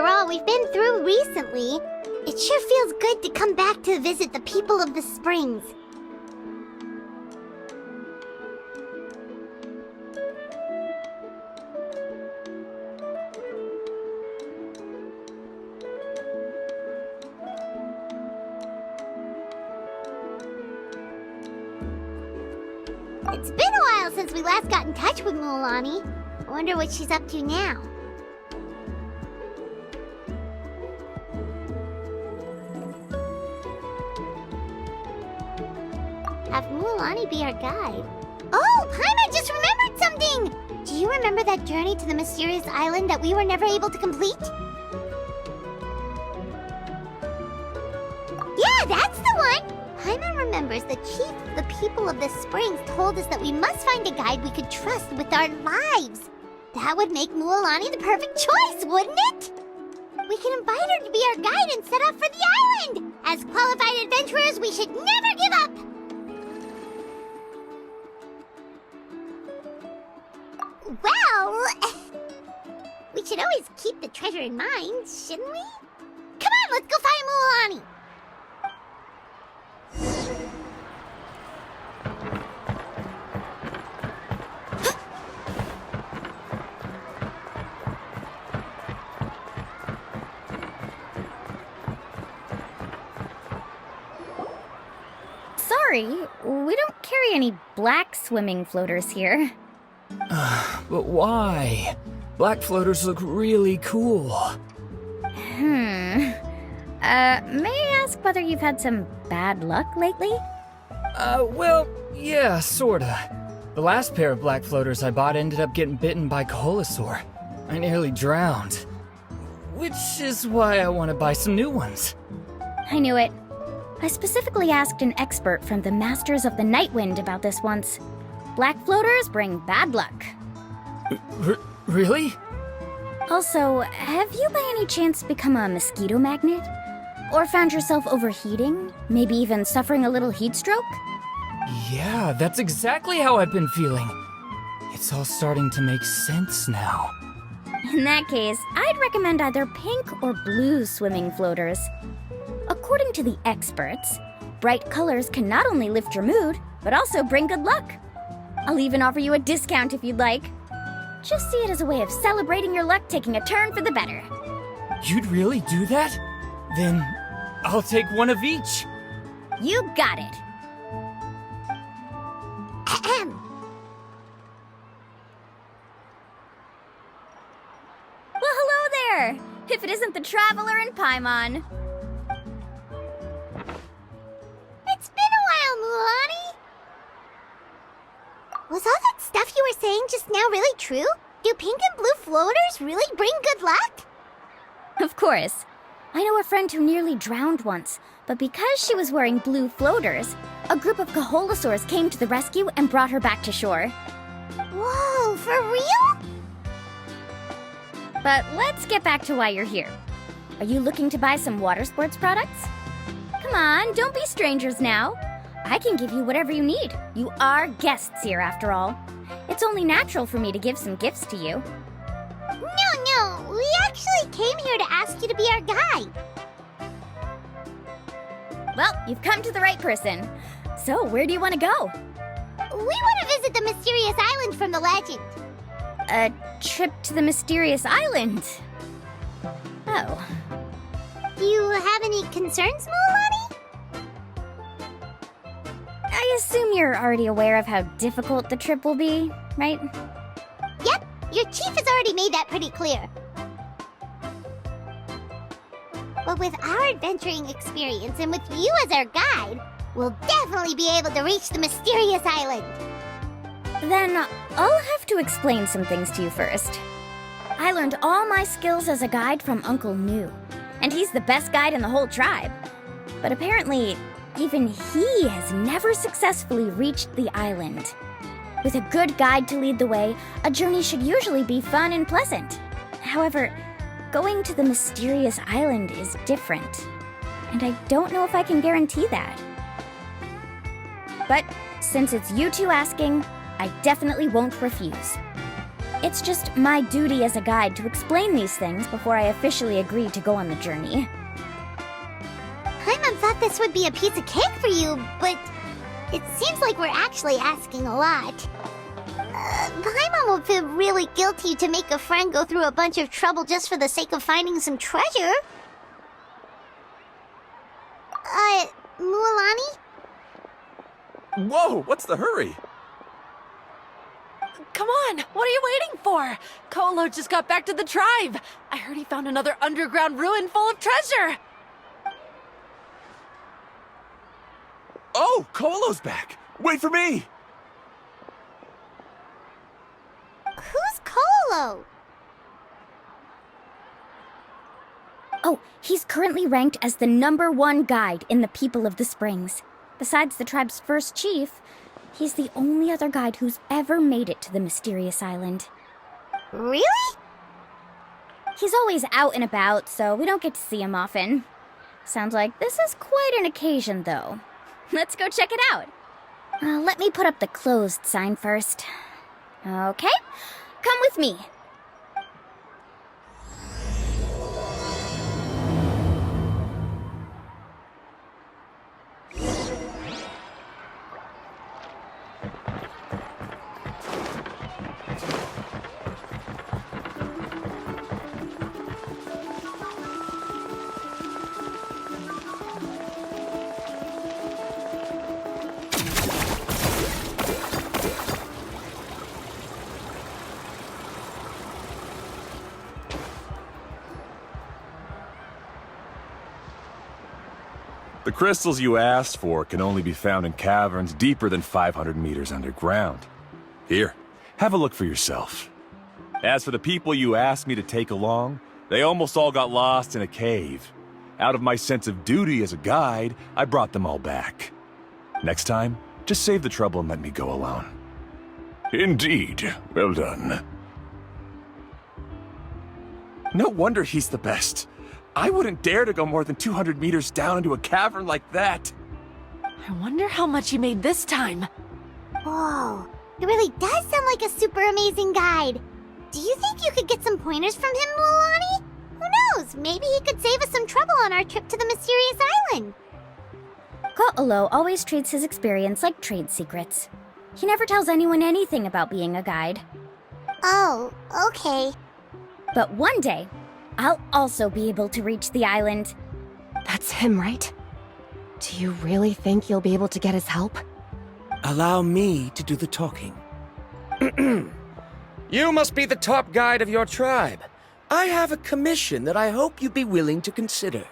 After all we've been through recently, it sure feels good to come back to visit the people of the springs. It's been a while since we last got in touch with Mualani. I wonder what she's up to now. Have Mualani be our guide. Oh, Paimon just remembered something! Do you remember that journey to the mysterious island that we were never able to complete? Yeah, that's the one! Paimon remembers the chief of the people of the springs told us that we must find a guide we could trust with our lives. That would make Mualani the perfect choice, wouldn't it? We can invite her to be our guide and set off for the island! As qualified adventurers, we should never give up! Well, we should always keep the treasure in mind, shouldn't we? Come on, let's go find Mualani! Sorry, we don't carry any black swimming floaters here. But why? Black floaters look really cool. May I ask whether you've had some bad luck lately? Well, yeah, sorta. The last pair of black floaters I bought ended up getting bitten by Colosaur. I nearly drowned. Which is why I want to buy some new ones. I knew it. I specifically asked an expert from the Masters of the Night Wind about this once. Black floaters bring bad luck. Really? Also, have you by any chance become a mosquito magnet? Or found yourself overheating? Maybe even suffering a little heat stroke? Yeah, that's exactly how I've been feeling. It's all starting to make sense now. In that case, I'd recommend either pink or blue swimming floaters. According to the experts, bright colors can not only lift your mood, but also bring good luck. I'll even offer you a discount if you'd like. Just see it as a way of celebrating your luck taking a turn for the better. You'd really do that? Then I'll take one of each. You got it. Ahem. Well, hello there! If it isn't the Traveler and Paimon. It's been a while, Mualani. Was all that stuff you were saying just now really true? Do pink and blue floaters really bring good luck? Of course. I know a friend who nearly drowned once, but because she was wearing blue floaters, a group of Caholasaurs came to the rescue and brought her back to shore. Whoa, for real? But let's get back to why you're here. Are you looking to buy some water sports products? Come on, don't be strangers now. I can give you whatever you need. You are guests here, after all. It's only natural for me to give some gifts to you. No, we actually came here to ask you to be our guide. Well, you've come to the right person. So, where do you want to go? We want to visit the mysterious island from the legend. A trip to the mysterious island? Oh. Do you have any concerns, Mualani? I assume you're already aware of how difficult the trip will be, right? Yep, your chief has already made that pretty clear. But with our adventuring experience and with you as our guide, we'll definitely be able to reach the mysterious island. Then I'll have to explain some things to you first. I learned all my skills as a guide from Uncle New, and he's the best guide in the whole tribe. But apparently, even he has never successfully reached the island. With a good guide to lead the way, a journey should usually be fun and pleasant. However, going to the mysterious island is different, and I don't know if I can guarantee that. But since it's you two asking, I definitely won't refuse. It's just my duty as a guide to explain these things before I officially agree to go on the journey. Paimon thought this would be a piece of cake for you, but it seems like we're actually asking a lot. Paimon will feel really guilty to make a friend go through a bunch of trouble just for the sake of finding some treasure. Mualani? Whoa, what's the hurry? Come on, what are you waiting for? Kolo just got back to the tribe. I heard he found another underground ruin full of treasure. Oh, Kolo's back. Wait for me. Who's Kolo? Oh, he's currently ranked as the #1 guide in the People of the Springs. Besides the tribe's first chief, he's the only other guide who's ever made it to the mysterious island. Really? He's always out and about, so we don't get to see him often. Sounds like this is quite an occasion, though. Let's go check it out. Let me put up the closed sign first. Okay, come with me. The crystals you asked for can only be found in caverns deeper than 500 meters underground. Here, have a look for yourself. As for the people you asked me to take along, they almost all got lost in a cave. Out of my sense of duty as a guide, I brought them all back. Next time, just save the trouble and let me go alone. Indeed. Well done. No wonder he's the best. I wouldn't dare to go more than 200 meters down into a cavern like that. I wonder how much he made this time. Whoa, it really does sound like a super amazing guide. Do you think you could get some pointers from him, Mualani? Who knows? Maybe he could save us some trouble on our trip to the mysterious island. Ko'olo always treats his experience like trade secrets. He never tells anyone anything about being a guide. Oh, okay. But one day, I'll also be able to reach the island. That's him, right? Do you really think you'll be able to get his help? Allow me to do the talking. You must be the top guide of your tribe. I have a commission that I hope you'd be willing to consider.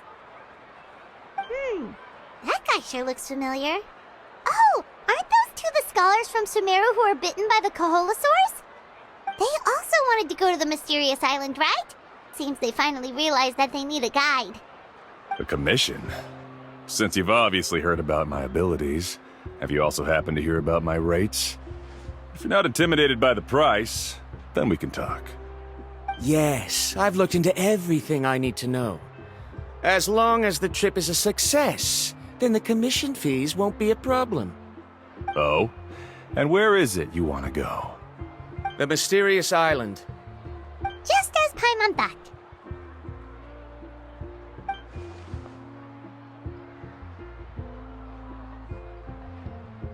That guy sure looks familiar. Oh, aren't those two the scholars from Sumeru who were bitten by the Koholosaurs? They also wanted to go to the mysterious island, right? Seems they finally realized that they need a guide. A commission? Since you've obviously heard about my abilities, have you also happened to hear about my rates? If you're not intimidated by the price, then we can talk. Yes, I've looked into everything I need to know. As long as the trip is a success, then the commission fees won't be a problem. Oh? And where is it you want to go? The mysterious island. Just as Paimon thought.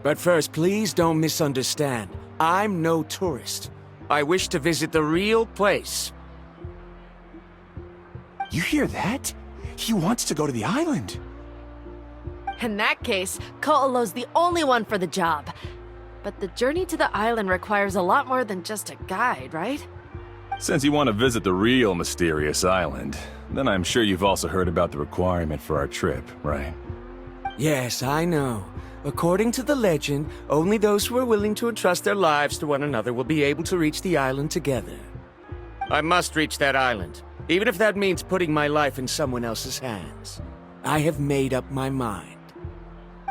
But first, please don't misunderstand. I'm no tourist. I wish to visit the real place. You hear that? He wants to go to the island. In that case, Ko'olo's the only one for the job. But the journey to the island requires a lot more than just a guide, right? Since you want to visit the real mysterious island, then I'm sure you've also heard about the requirement for our trip, right? Yes, I know. According to the legend, only those who are willing to entrust their lives to one another will be able to reach the island together. I must reach that island, even if that means putting my life in someone else's hands. I have made up my mind.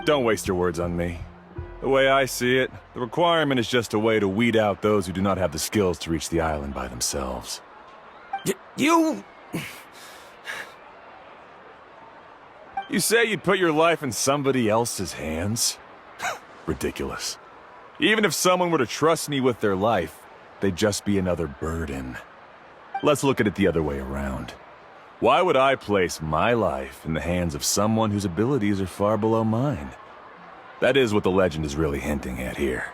Don't waste your words on me. The way I see it, the requirement is just a way to weed out those who do not have the skills to reach the island by themselves. You... You say you'd put your life in somebody else's hands? Ridiculous. Even if someone were to trust me with their life, they'd just be another burden. Let's look at it the other way around. Why would I place my life in the hands of someone whose abilities are far below mine? That is what the legend is really hinting at here.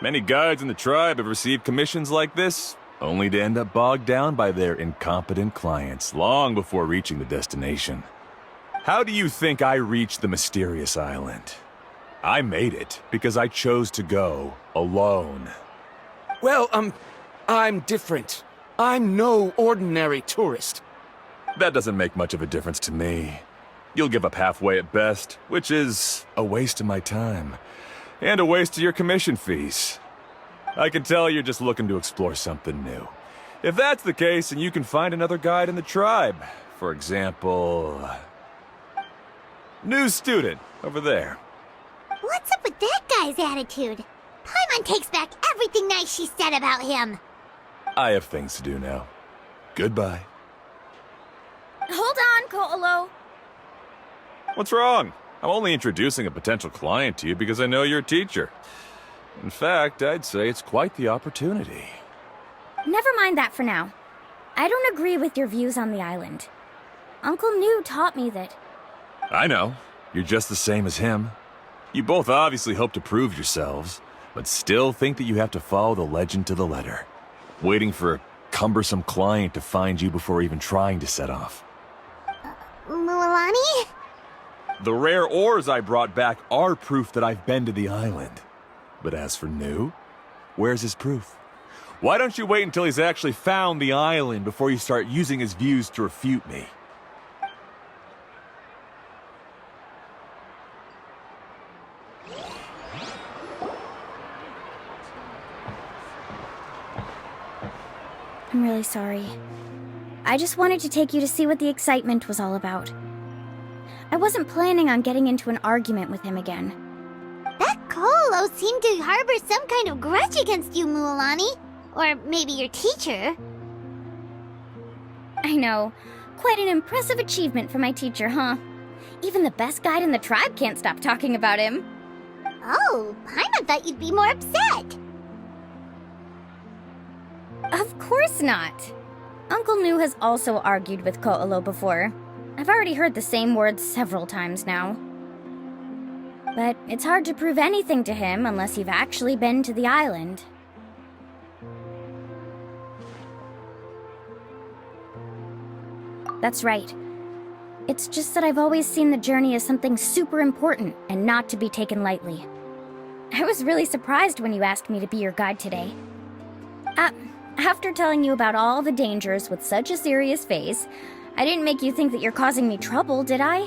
Many guides in the tribe have received commissions like this, only to end up bogged down by their incompetent clients long before reaching the destination. How do you think I reached the mysterious island? I made it because I chose to go alone. Well, I'm different. I'm no ordinary tourist. That doesn't make much of a difference to me. You'll give up halfway at best, which is a waste of my time. And a waste of your commission fees. I can tell you're just looking to explore something new. If that's the case, then you can find another guide in the tribe. For example... new student, over there. What's up with that guy's attitude? Paimon takes back everything nice she said about him. I have things to do now. Goodbye. Hold on, Ko'olo. What's wrong? I'm only introducing a potential client to you because I know you're a teacher. In fact, I'd say it's quite the opportunity. Never mind that for now. I don't agree with your views on the island. Uncle New taught me that... I know. You're just the same as him. You both obviously hope to prove yourselves, but still think that you have to follow the legend to the letter. Waiting for a cumbersome client to find you before even trying to set off. Mualani? The rare ores I brought back are proof that I've been to the island. But as for New, where's his proof? Why don't you wait until he's actually found the island before you start using his views to refute me? I'm really sorry. I just wanted to take you to see what the excitement was all about. I wasn't planning on getting into an argument with him again. That Kolo seemed to harbor some kind of grudge against you, Mualani. Or maybe your teacher. I know. Quite an impressive achievement for my teacher, huh? Even the best guide in the tribe can't stop talking about him. Oh, Paimon thought you'd be more upset. Of course not. Uncle New has also argued with Ko'olo before. I've already heard the same words several times now. But it's hard to prove anything to him unless you've actually been to the island. That's right. It's just that I've always seen the journey as something super important and not to be taken lightly. I was really surprised when you asked me to be your guide today. After telling you about all the dangers with such a serious face, I didn't make you think that you're causing me trouble, did I?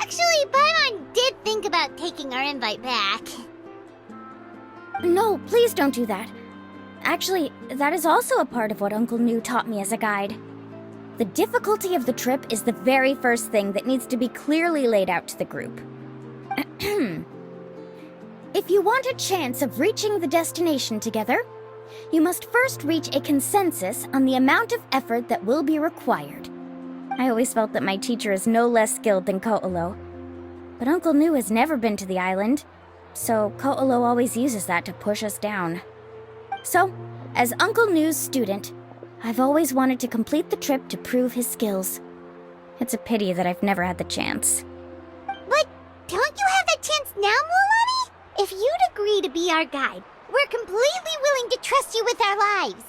Actually, Paimon did think about taking our invite back. No, please don't do that. Actually, that is also a part of what Uncle New taught me as a guide. The difficulty of the trip is the very first thing that needs to be clearly laid out to the group. If you want a chance of reaching the destination together, you must first reach a consensus on the amount of effort that will be required. I always felt that my teacher is no less skilled than Ko'olo. But Uncle New has never been to the island, so Ko'olo always uses that to push us down. So, as Uncle New's student, I've always wanted to complete the trip to prove his skills. It's a pity that I've never had the chance. But don't you have that chance now, Mualani? If you'd agree to be our guide, we're completely willing to trust you with our lives.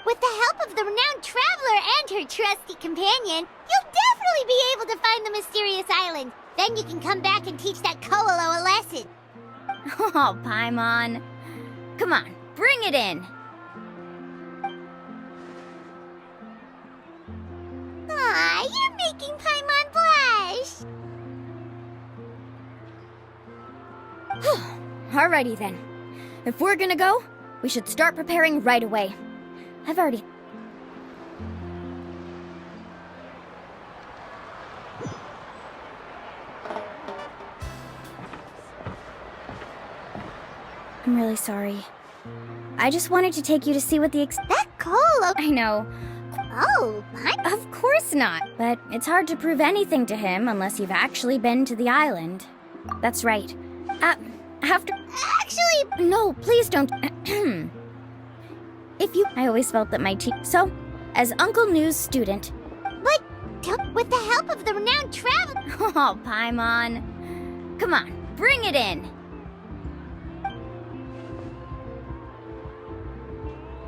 With the help of the renowned traveler and her trusty companion, you'll definitely be able to find the mysterious island. Then you can come back and teach that Ko'olo a lesson. Oh, Paimon. Come on, bring it in. Aw, you're making Paimon blush. Alrighty then. If we're gonna go, we should start preparing right away. I've already... I'm really sorry. I just wanted to take you to see what the That Ko'olo... I know. Oh, Paimon... Of course not. But it's hard to prove anything to him unless you've actually been to the island. That's right. After... Actually... No, please don't... I always felt that my So, as Uncle New's student... But with the help of the renowned travel... Oh, Paimon. Come on, bring it in.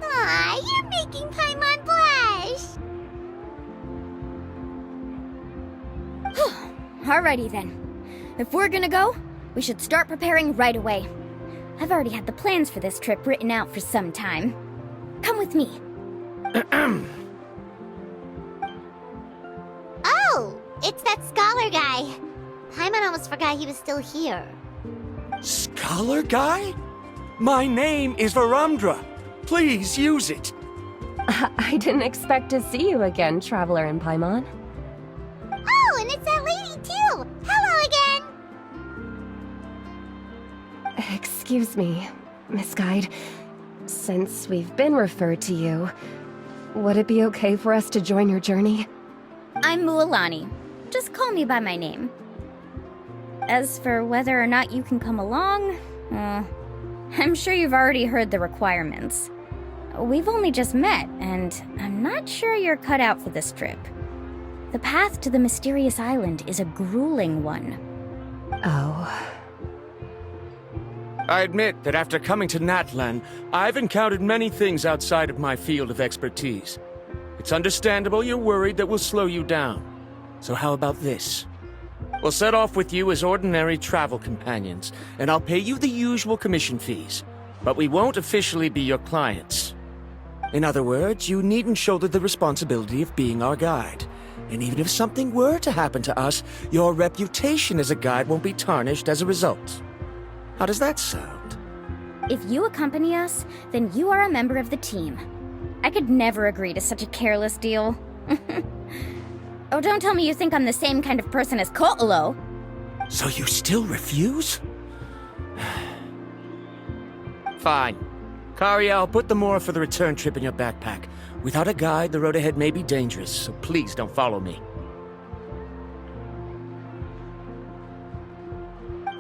Aw, you're making Paimon blush. Alrighty then. If we're gonna go, we should start preparing right away. I've already had the plans for this trip written out for some time. Come with me. Oh, it's that scholar guy. Paimon almost forgot he was still here. Scholar guy? My name is Varundra. Please use it. I didn't expect to see you again, Traveler in Paimon. Oh, and it's that lady too. Hello again. Excuse me, Miss Guide. Since we've been referred to you, would it be okay for us to join your journey? I'm Mualani. Just call me by my name. As for whether or not you can come along, I'm sure you've already heard the requirements. We've only just met, and I'm not sure you're cut out for this trip. The path to the mysterious island is a grueling one. Oh. I admit that after coming to Natlan, I've encountered many things outside of my field of expertise. It's understandable you're worried that we'll slow you down. So how about this? We'll set off with you as ordinary travel companions, and I'll pay you the usual commission fees. But we won't officially be your clients. In other words, you needn't shoulder the responsibility of being our guide. And even if something were to happen to us, your reputation as a guide won't be tarnished as a result. How does that sound? If you accompany us, then you are a member of the team. I could never agree to such a careless deal. Oh, don't tell me you think I'm the same kind of person as Ko'olo. So you still refuse? Fine. Kariel, put the Mora for the return trip in your backpack. Without a guide, the road ahead may be dangerous, so please don't follow me.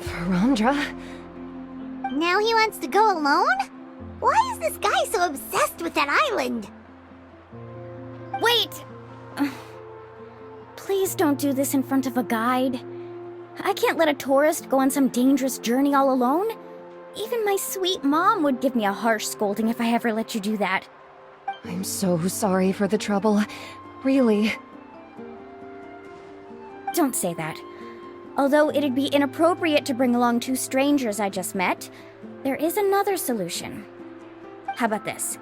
Varundra? Now he wants to go alone? Why is this guy so obsessed with that island? Wait! Please don't do this in front of a guide. I can't let a tourist go on some dangerous journey all alone. Even my sweet mom would give me a harsh scolding if I ever let you do that. I'm so sorry for the trouble. Really. Don't say that. Although it'd be inappropriate to bring along two strangers I just met, there is another solution. How about this?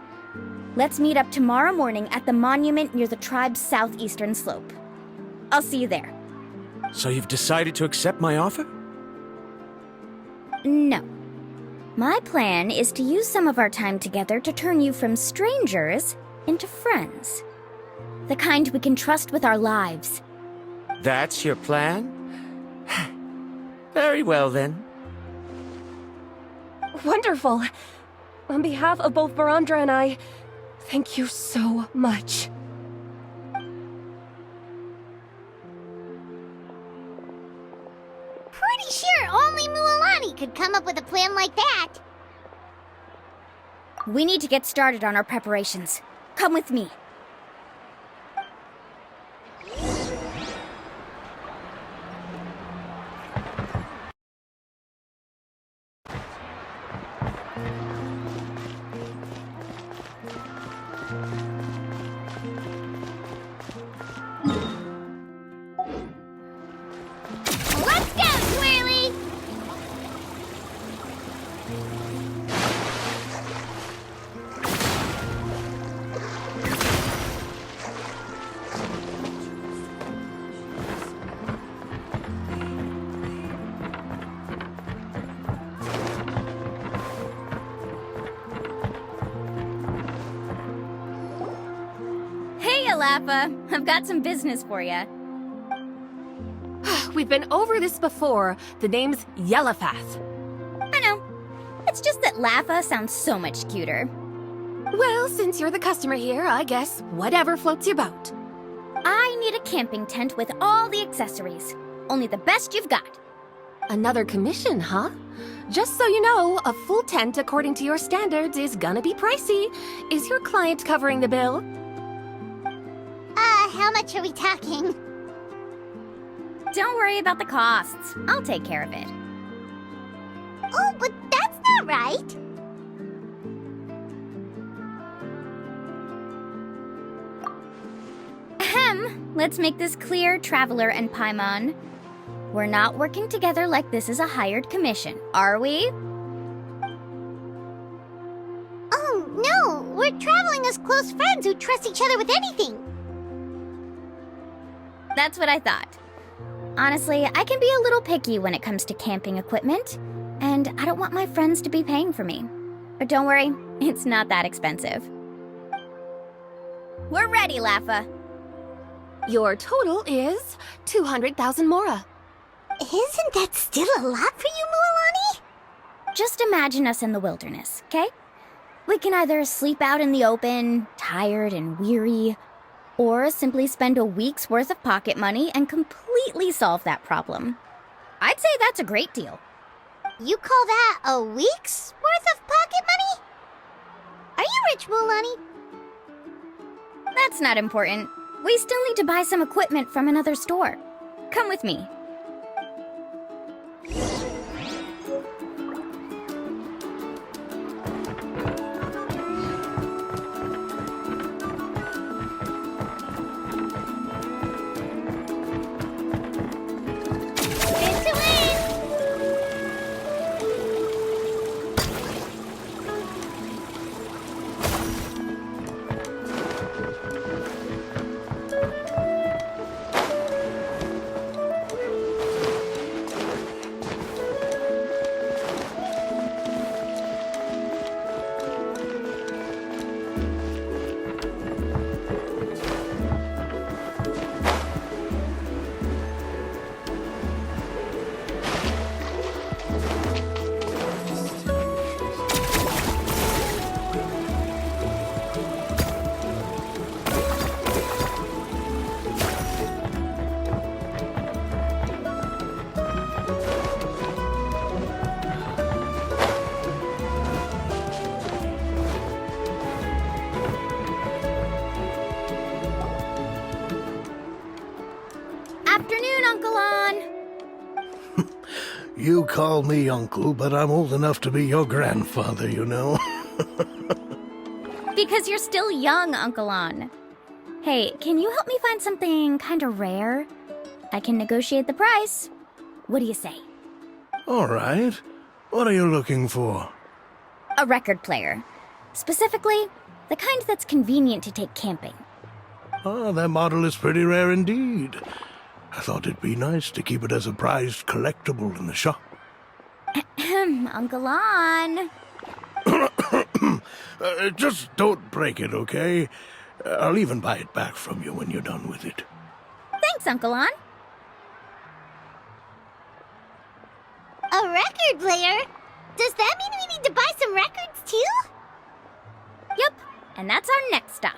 Let's meet up tomorrow morning at the monument near the tribe's southeastern slope. I'll see you there. So you've decided to accept my offer? No. My plan is to use some of our time together to turn you from strangers into friends. The kind we can trust with our lives. That's your plan? Very well, then. Wonderful. On behalf of both Varundra and I, thank you so much. Pretty sure only Mualani could come up with a plan like that. We need to get started on our preparations. Come with me. Let's go, Twirly! Hey, Alapha. I've got some business for you. We've been over this before. The name's Yellowfath. I know. It's just that Lapha sounds so much cuter. Well, since you're the customer here, I guess whatever floats your boat. I need a camping tent with all the accessories. Only the best you've got. Another commission, huh? Just so you know, a full tent according to your standards is gonna be pricey. Is your client covering the bill? How much are we talking? Don't worry about the costs. I'll take care of it. Oh, but that's not right. Ahem. Let's make this clear, Traveler and Paimon. We're not working together like this is a hired commission, are we? Oh, no! We're traveling as close friends who trust each other with anything. That's what I thought. Honestly, I can be a little picky when it comes to camping equipment, and I don't want my friends to be paying for me. But don't worry, it's not that expensive. We're ready, Laffa. Your total is 200,000 mora. Isn't that still a lot for you, Mualani? Just imagine us in the wilderness, okay? We can either sleep out in the open, tired and weary, or simply spend a week's worth of pocket money and completely solve that problem. I'd say that's a great deal. You call that a week's worth of pocket money? Are you rich, Mualani? That's not important. We still need to buy some equipment from another store. Come with me. Afternoon, Uncle On. You call me uncle, but I'm old enough to be your grandfather, you know. Because you're still young, Uncle On. Hey, can you help me find something kind of rare? I can negotiate the price. What do you say? All right. What are you looking for? A record player. Specifically, the kind that's convenient to take camping. Ah, that model is pretty rare indeed. I thought it'd be nice to keep it as a prized collectible in the shop. Uncle On. Just don't break it, okay? I'll even buy it back from you when you're done with it. Thanks, Uncle On. A record player? Does that mean we need to buy some records too? Yep, and that's our next stop.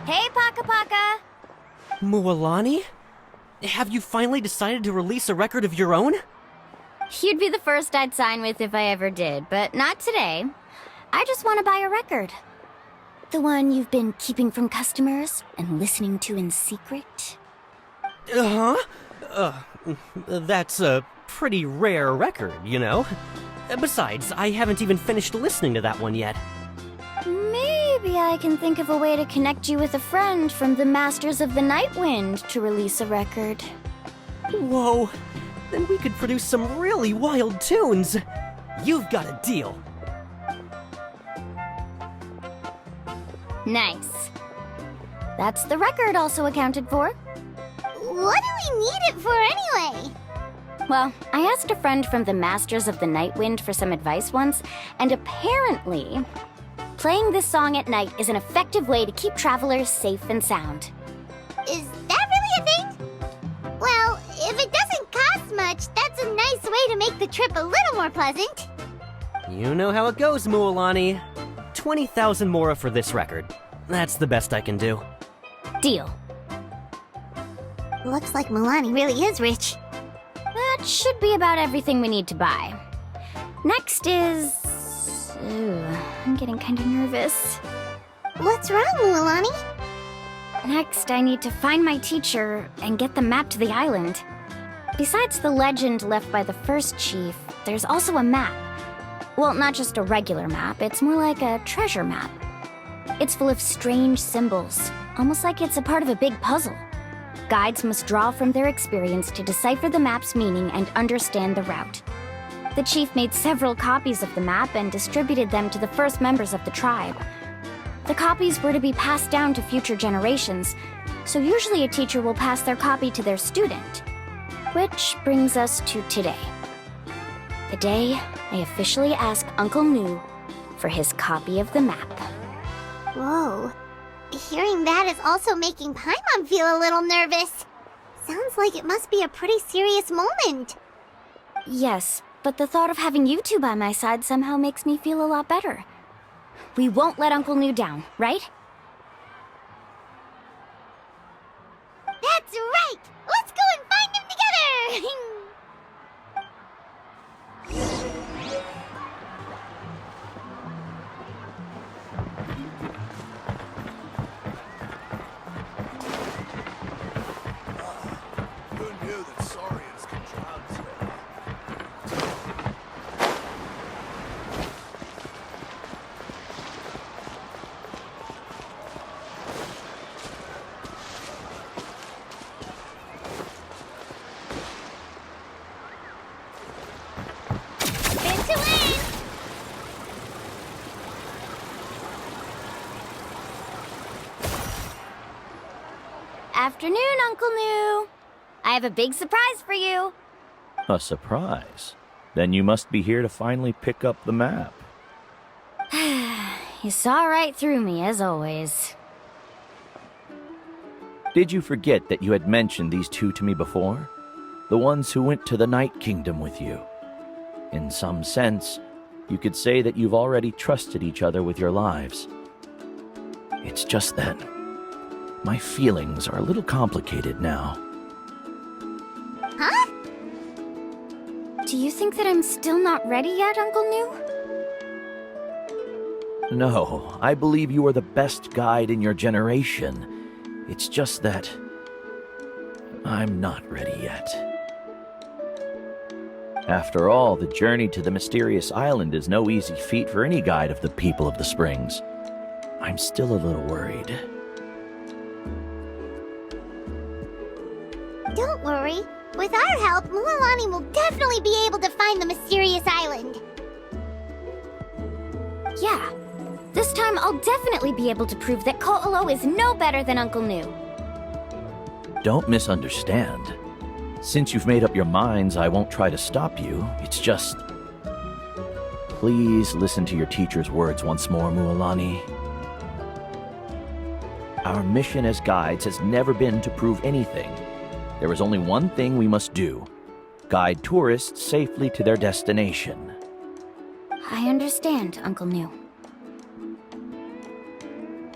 Hey, Paka Paka! Mualani? Have you finally decided to release a record of your own? You'd be the first I'd sign with if I ever did, but not today. I just want to buy a record. The one you've been keeping from customers and listening to in secret. That's a pretty rare record, you know? Besides, I haven't even finished listening to that one yet. Maybe I can think of a way to connect you with a friend from the Masters of the Night Wind to release a record. Whoa, then we could produce some really wild tunes. You've got a deal. Nice. That's the record also accounted for. What do we need it for anyway? Well, I asked a friend from the Masters of the Night Wind for some advice once, and apparently, playing this song at night is an effective way to keep travelers safe and sound. Is that really a thing? Well, if it doesn't cost much, that's a nice nice way to make the trip a little more pleasant. You know how it goes, Mualani. 20,000 mora for this record. That's the best I can do. Deal. Looks like Mualani really is rich. That should be about everything we need to buy. Next is... Ooh, I'm getting kind of nervous. What's wrong, Mualani? Next, I need to find my teacher and get the map to the island. Besides the legend left by the first chief, there's also a map. Well, not just a regular map, it's more like a treasure map. It's full of strange symbols, almost like it's a part of a big puzzle. Guides must draw from their experience to decipher the map's meaning and understand the route. The chief made several copies of the map and distributed them to the first members of the tribe. The copies were to be passed down to future generations, so usually a teacher will pass their copy to their student. Which brings us to today. The day I officially ask Uncle Nu for his copy of the map. Whoa. Hearing that is also making Paimon feel a little nervous. Sounds like it must be a pretty serious moment. Yes, but the thought of having you two by my side somehow makes me feel a lot better. We won't let Uncle Nu down, right? That's right! Let's go and find him together! Who knew that saurians could drown so? Spin to win! Afternoon, Uncle Nu. I have a big surprise for you. A surprise? Then you must be here to finally pick up the map. You saw right through me, as always. Did you forget that you had mentioned these two to me before? The ones who went to the Night Kingdom with you. In some sense, you could say that you've already trusted each other with your lives. It's just that my feelings are a little complicated now. Huh? Do you think that I'm still not ready yet, Uncle Nu? No, I believe you are the best guide in your generation. It's just that I'm not ready yet. After all, the journey to the mysterious island is no easy feat for any guide of the people of the Springs. I'm still a little worried. Don't worry. With our help, Mualani will definitely be able to find the mysterious island. Yeah. This time I'll definitely be able to prove that Ko'olo is no better than Uncle Nu. Don't misunderstand. Since you've made up your minds, I won't try to stop you. It's just... Please listen to your teacher's words once more, Mualani. Our mission as guides has never been to prove anything. There is only one thing we must do. Guide tourists safely to their destination. I understand, Uncle Nu.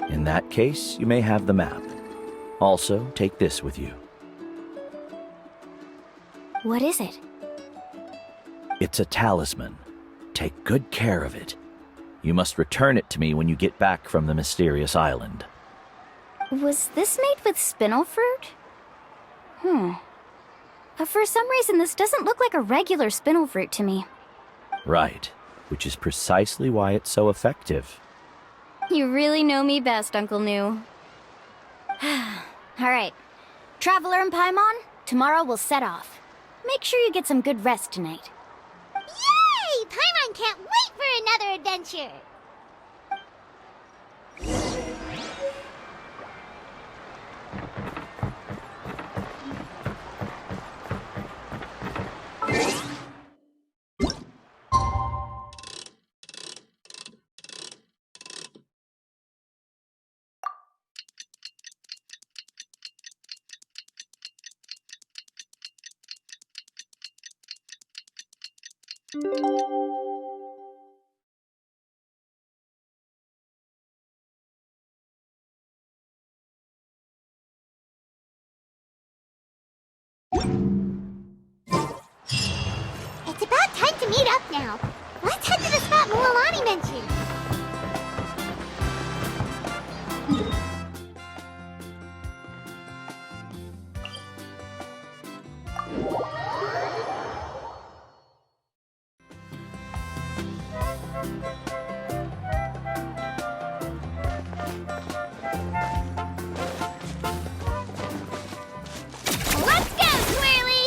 In that case, you may have the map. Also, take this with you. What is it? It's a talisman. Take good care of it. You must return it to me when you get back from the mysterious island. Was this made with spinel fruit? For some reason, this doesn't look like a regular spinel fruit to me. Right, which is precisely why it's so effective. You really know me best, Uncle Nu. Alright. Traveler and Paimon, tomorrow we'll set off. Make sure you get some good rest tonight. Yay! Paimon can't wait for another adventure! It's about time to meet up now. Let's head to the spot Mualani mentioned. Let's go, Swirly!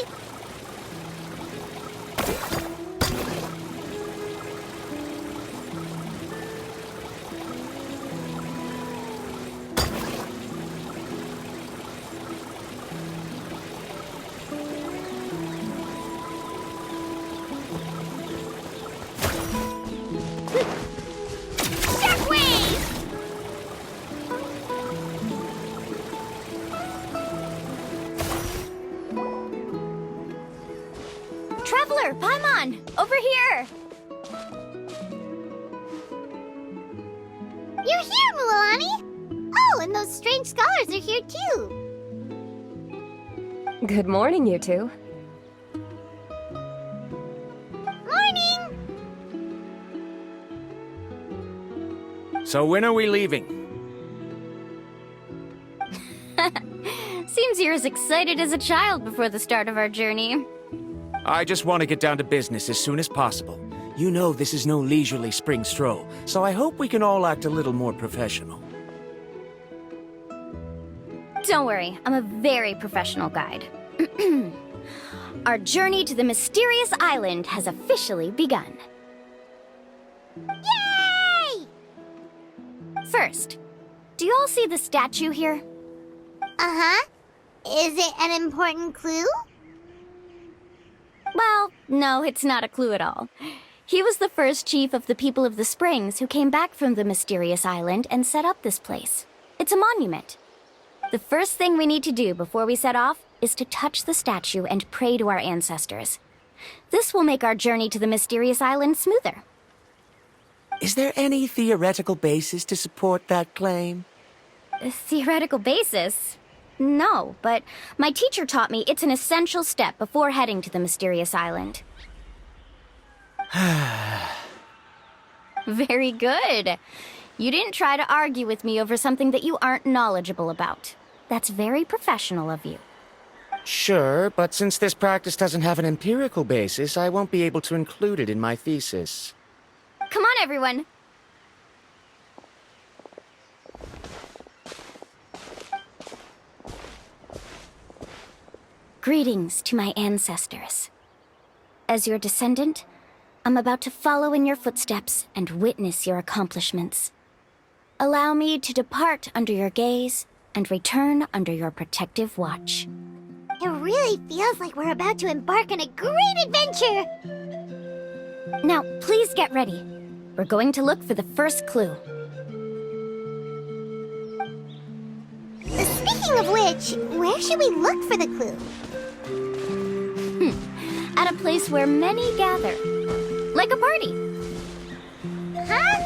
Shockwave! Traveler, Paimon! Over here! You're here, Mualani! Oh, and those strange scholars are here too. Good morning, you two. Morning! So when are we leaving? Seems you're as excited as a child before the start of our journey. I just want to get down to business as soon as possible. You know this is no leisurely spring stroll, so I hope we can all act a little more professional. Don't worry, I'm a very professional guide. Our journey to the mysterious island has officially begun. Yay! First, do you all see the statue here? Uh-huh. Is it an important clue? Well, no, it's not a clue at all. He was the first chief of the people of the Springs who came back from the mysterious island and set up this place. It's a monument. The first thing we need to do before we set off is to touch the statue and pray to our ancestors. This will make our journey to the mysterious island smoother. Is there any theoretical basis to support that claim? A theoretical basis? No, but my teacher taught me it's an essential step before heading to the mysterious island. Very good. You didn't try to argue with me over something that you aren't knowledgeable about. That's very professional of you. Sure, but since this practice doesn't have an empirical basis, I won't be able to include it in my thesis. Come on, everyone. Greetings to my ancestors. As your descendant, I'm about to follow in your footsteps and witness your accomplishments. Allow me to depart under your gaze and return under your protective watch. It really feels like we're about to embark on a great adventure! Now, please get ready. We're going to look for the first clue. Speaking of which, where should we look for the clue? At a place where many gather. Like a party. Huh?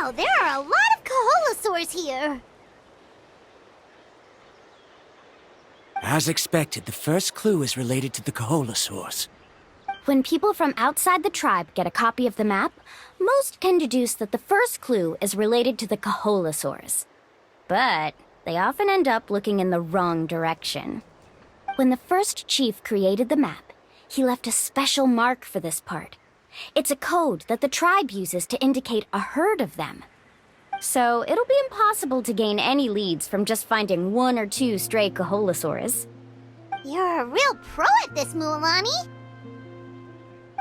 Wow, there are a lot of Kaholosaurs here! As expected, the first clue is related to the Kaholosaurs. When people from outside the tribe get a copy of the map, most can deduce that the first clue is related to the Kaholosaurs. But they often end up looking in the wrong direction. When the first chief created the map, he left a special mark for this part. It's a code that the tribe uses to indicate a herd of them. So it'll be impossible to gain any leads from just finding 1 or 2 stray Kaholosaurs. You're a real pro at this, Mualani!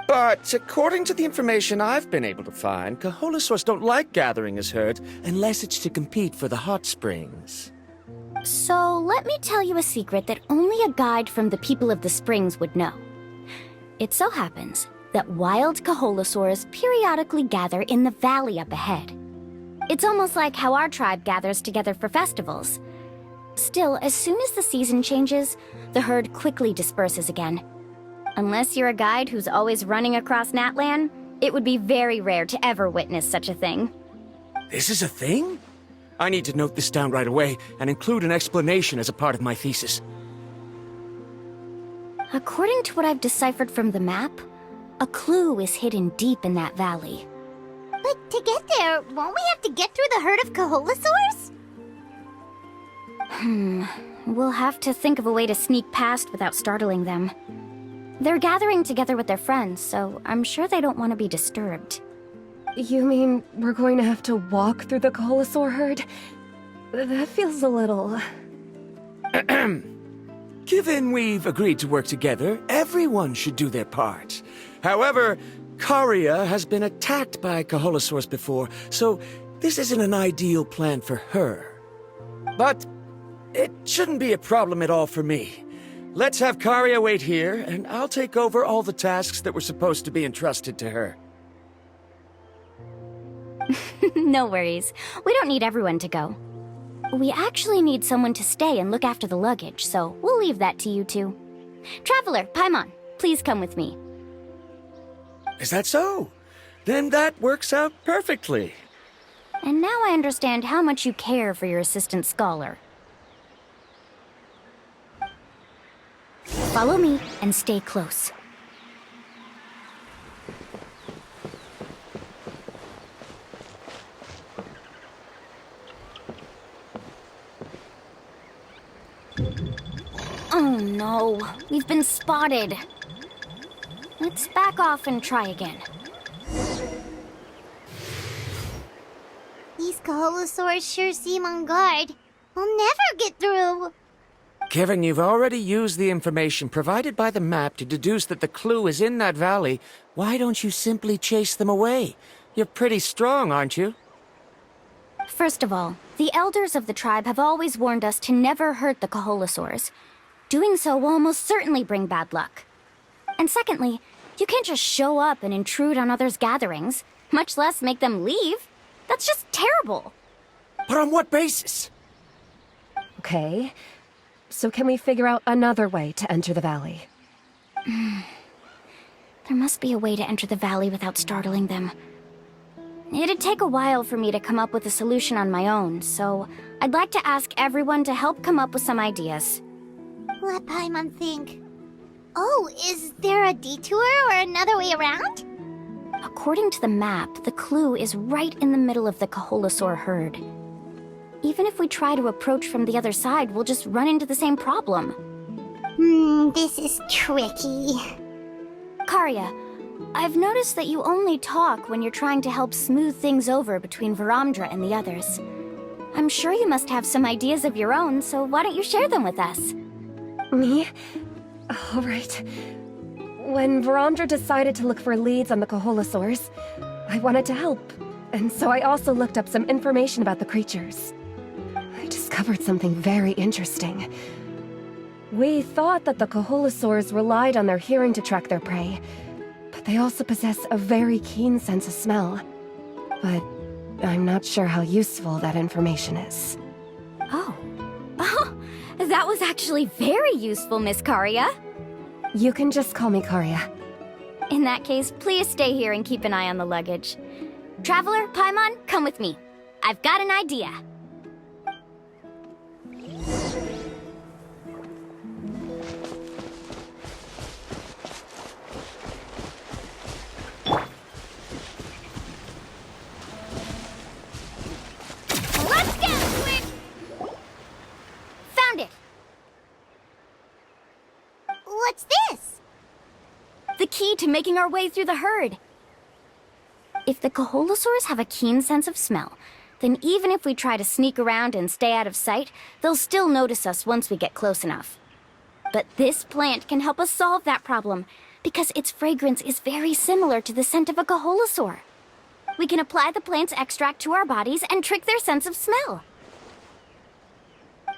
But according to the information I've been able to find, Kaholosaurs don't like gathering as herd unless it's to compete for the hot springs. So let me tell you a secret that only a guide from the people of the springs would know. It so happens that wild Kaholosaurs periodically gather in the valley up ahead. It's almost like how our tribe gathers together for festivals. Still, as soon as the season changes, the herd quickly disperses again. Unless you're a guide who's always running across Natlan, it would be very rare to ever witness such a thing. This is a thing? I need to note this down right away and include an explanation as a part of my thesis. According to what I've deciphered from the map, a clue is hidden deep in that valley. But to get there, won't we have to get through the herd of Kaholosaurs? We'll have to think of a way to sneak past without startling them. They're gathering together with their friends, so I'm sure they don't want to be disturbed. You mean we're going to have to walk through the Kaholosaur herd? That feels a little... Given we've agreed to work together, everyone should do their part. However, Karia has been attacked by Kaholosaurs before, so this isn't an ideal plan for her. But it shouldn't be a problem at all for me. Let's have Karia wait here, and I'll take over all the tasks that were supposed to be entrusted to her. No worries. We don't need everyone to go. We actually need someone to stay and look after the luggage, so we'll leave that to you two. Traveler, Paimon, please come with me. Is that so? Then that works out perfectly. And now I understand how much you care for your assistant scholar. Follow me and stay close. Oh no, we've been spotted. Let's back off and try again. These Kaholosaurs sure seem on guard. We'll never get through. Given you've already used the information provided by the map to deduce that the clue is in that valley, why don't you simply chase them away? You're pretty strong, aren't you? First of all, the elders of the tribe have always warned us to never hurt the Kaholosaurs. Doing so will almost certainly bring bad luck. And secondly, you can't just show up and intrude on others' gatherings, much less make them leave. That's just terrible. But on what basis? Okay, so can we figure out another way to enter the valley? There must be a way to enter the valley without startling them. It'd take a while for me to come up with a solution on my own, so I'd like to ask everyone to help come up with some ideas. Let Paimon think. Oh, is there a detour or another way around? According to the map, the clue is right in the middle of the Kaholosaur herd. Even if we try to approach from the other side, we'll just run into the same problem. This is tricky. Karia, I've noticed that you only talk when you're trying to help smooth things over between Varamdra and the others. I'm sure you must have some ideas of your own, so why don't you share them with us? Me? All right. When Varamdra decided to look for leads on the Kaholosaurs, I wanted to help, and so I also looked up some information about the creatures. I discovered something very interesting. We thought that the Kaholosaurs relied on their hearing to track their prey, but they also possess a very keen sense of smell. But I'm not sure how useful that information is. Oh, that was actually very useful, Miss Karia. You can just call me Karia. In that case, please stay here and keep an eye on the luggage. Traveler, Paimon, come with me. I've got an idea. Let's get to it! Found it! What's this? The key to making our way through the herd. If the Kaholosaurs have a keen sense of smell, then even if we try to sneak around and stay out of sight, they'll still notice us once we get close enough. But this plant can help us solve that problem, because its fragrance is very similar to the scent of a Kaholosaur. We can apply the plant's extract to our bodies and trick their sense of smell.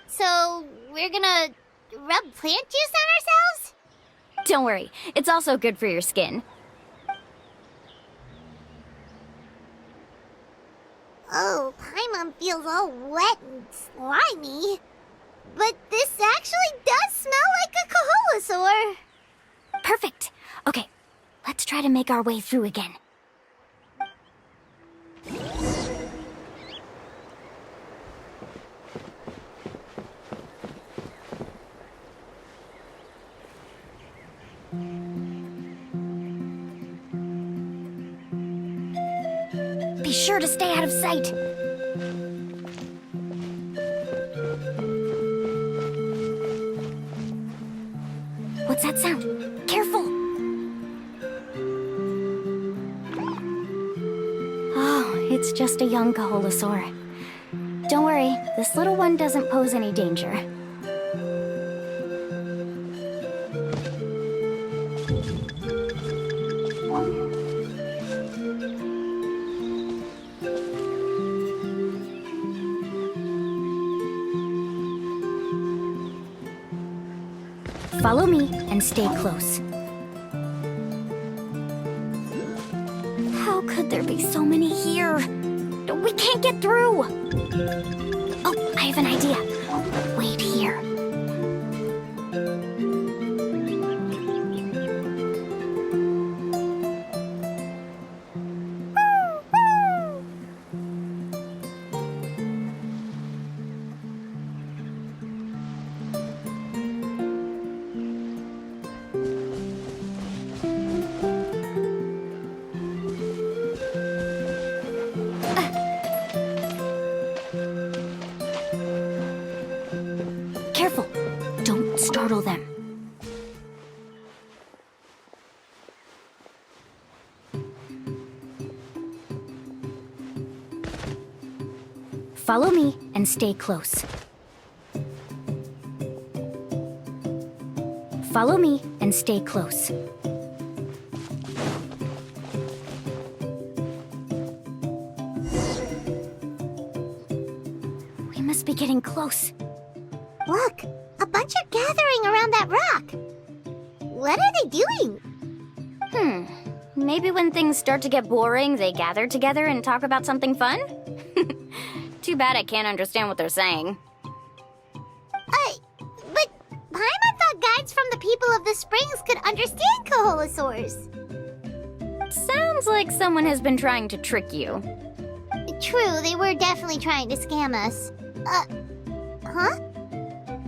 So, we're gonna rub plant juice on ourselves? Don't worry, it's also good for your skin. Oh, Paimon feels all wet and slimy. But this actually does smell like a Kaholosaur. Perfect. Okay, let's try to make our way through again. Be sure to stay out of sight. What's that sound? Careful! Oh, it's just a young Kaholosaur. Don't worry, this little one doesn't pose any danger. Follow me and stay close. How could there be so many here? We can't get through! Oh, I have an idea. Wait here. Careful! Don't startle them. Follow me and stay close. Follow me and stay close. We must be getting close. Look, a bunch are gathering around that rock. What are they doing? Maybe when things start to get boring, they gather together and talk about something fun? Too bad I can't understand what they're saying. But Paimon thought guides from the people of the springs could understand Kaholosaurs. Sounds like someone has been trying to trick you. True, they were definitely trying to scam us. Huh?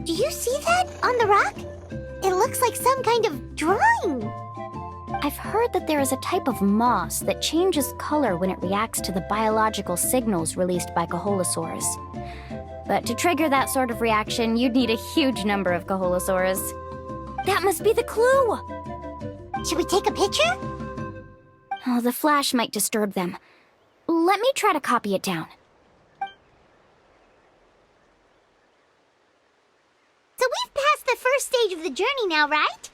Do you see that on the rock? It looks like some kind of drawing. I've heard that there is a type of moss that changes color when it reacts to the biological signals released by Kaholosaurs. But to trigger that sort of reaction, you'd need a huge number of Kaholosaurs. That must be the clue! Should we take a picture? Oh, the flash might disturb them. Let me try to copy it down. So we've passed the first stage of the journey now, right?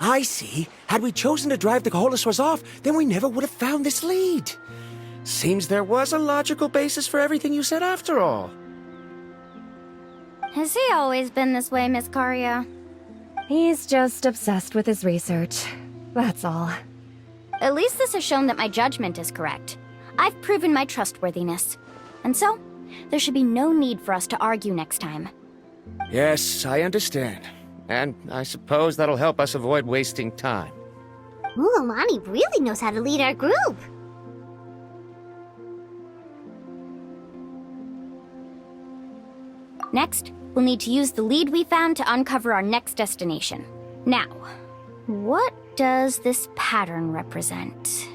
I see. Had we chosen to drive the Kaholosaurs off, then we never would have found this lead. Seems there was a logical basis for everything you said after all. Has he always been this way, Miss Karia? He's just obsessed with his research. That's all. At least this has shown that my judgment is correct. I've proven my trustworthiness. And so, there should be no need for us to argue next time. Yes, I understand. And I suppose that'll help us avoid wasting time. Mualani really knows how to lead our group. Next, we'll need to use the lead we found to uncover our next destination. Now, what does this pattern represent?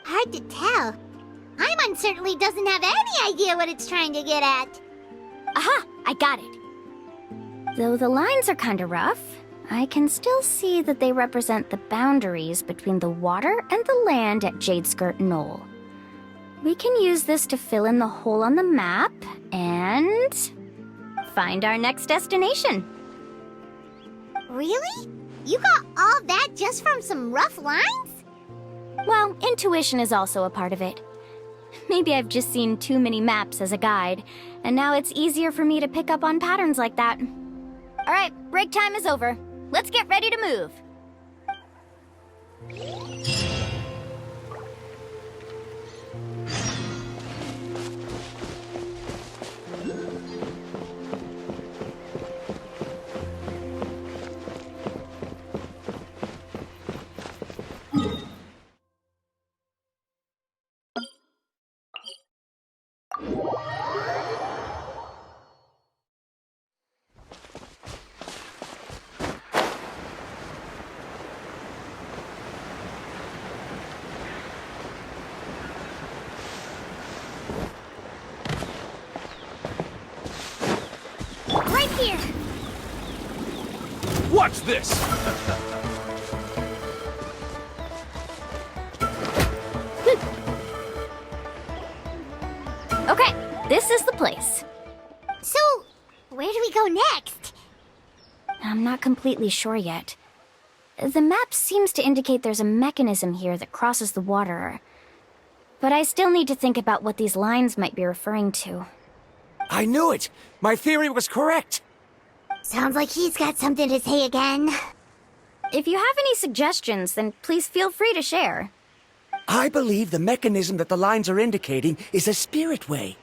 Hard to tell. Paimon certainly doesn't have any idea what it's trying to get at. Aha! I got it. Though the lines are kinda rough, I can still see that they represent the boundaries between the water and the land at Jadeskirt Knoll. We can use this to fill in the hole on the map and find our next destination. Really? You got all that just from some rough lines? Well, intuition is also a part of it. Maybe I've just seen too many maps as a guide, and now it's easier for me to pick up on patterns like that. All right, break time is over. Let's get ready to move. Right here. Watch this! Okay, this is the place. So, where do we go next? I'm not completely sure yet. The map seems to indicate there's a mechanism here that crosses the water. But I still need to think about what these lines might be referring to. I knew it! My theory was correct! Sounds like he's got something to say again. If you have any suggestions, then please feel free to share. I believe the mechanism that the lines are indicating is a spirit way.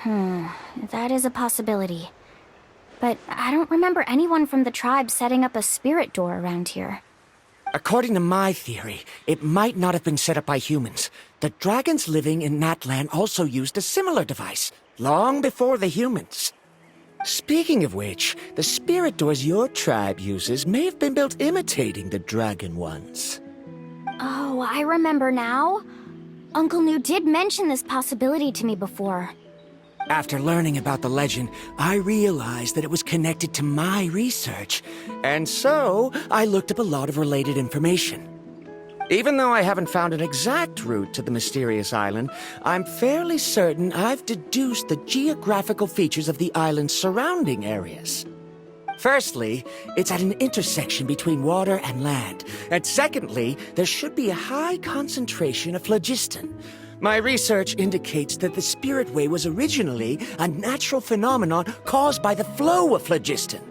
That is a possibility. But I don't remember anyone from the tribe setting up a spirit door around here. According to my theory, it might not have been set up by humans. The dragons living in that land also used a similar device, long before the humans. Speaking of which, the spirit doors your tribe uses may have been built imitating the dragon ones. Oh, I remember now. Uncle New did mention this possibility to me before. After learning about the legend, I realized that it was connected to my research, and so I looked up a lot of related information. Even though I haven't found an exact route to the mysterious island, I'm fairly certain I've deduced the geographical features of the island's surrounding areas. Firstly, it's at an intersection between water and land, and secondly, there should be a high concentration of phlogiston. My research indicates that the Spirit Way was originally a natural phenomenon caused by the flow of phlogiston.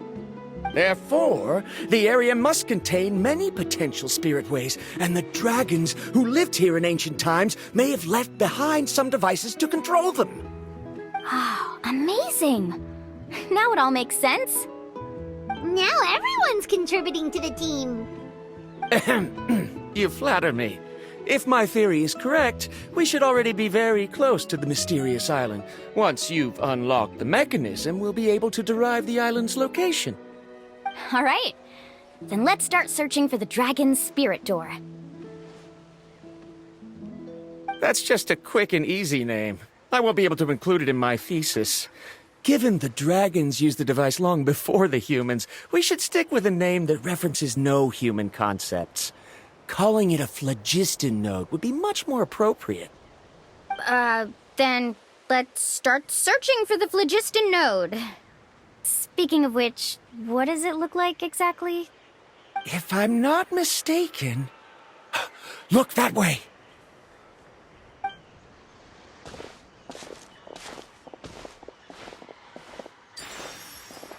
Therefore, the area must contain many potential Spirit Ways, and the dragons who lived here in ancient times may have left behind some devices to control them. Oh, amazing! Now it all makes sense. Now everyone's contributing to the team. You flatter me. If my theory is correct, we should already be very close to the mysterious island. Once you've unlocked the mechanism, we'll be able to derive the island's location. All right. Then let's start searching for the dragon's spirit door. That's just a quick and easy name. I won't be able to include it in my thesis. Given the dragons used the device long before the humans, we should stick with a name that references no human concepts. Calling it a phlogiston node would be much more appropriate. Then let's start searching for the phlogiston node. Speaking of which, what does it look like exactly? If I'm not mistaken... Look that way!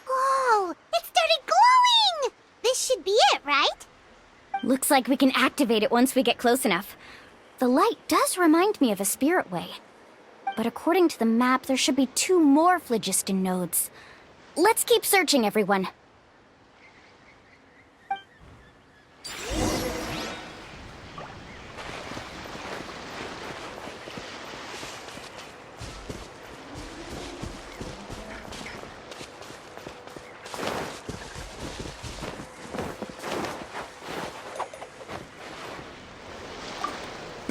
Whoa! It started glowing! This should be it, right? Looks like we can activate it once we get close enough. The light does remind me of a spirit way. But according to the map, there should be 2 more phlogiston nodes. Let's keep searching, everyone.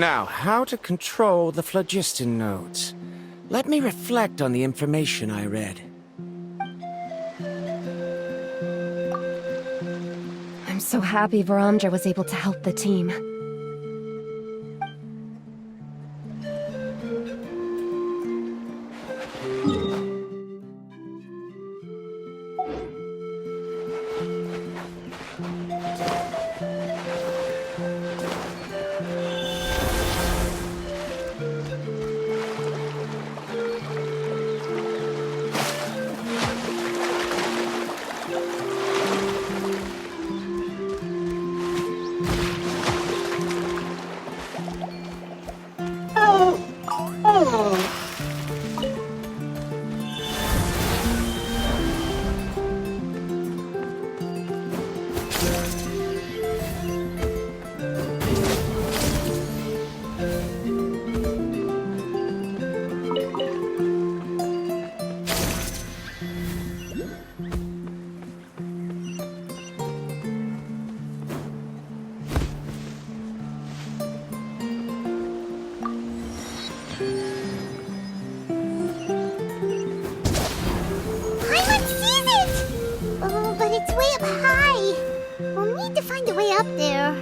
Now, how to control the phlogiston nodes. Let me reflect on the information I read. I'm so happy Varamdra was able to help the team. Paimon sees it! Oh, but it's way up high. We'll need to find a way up there.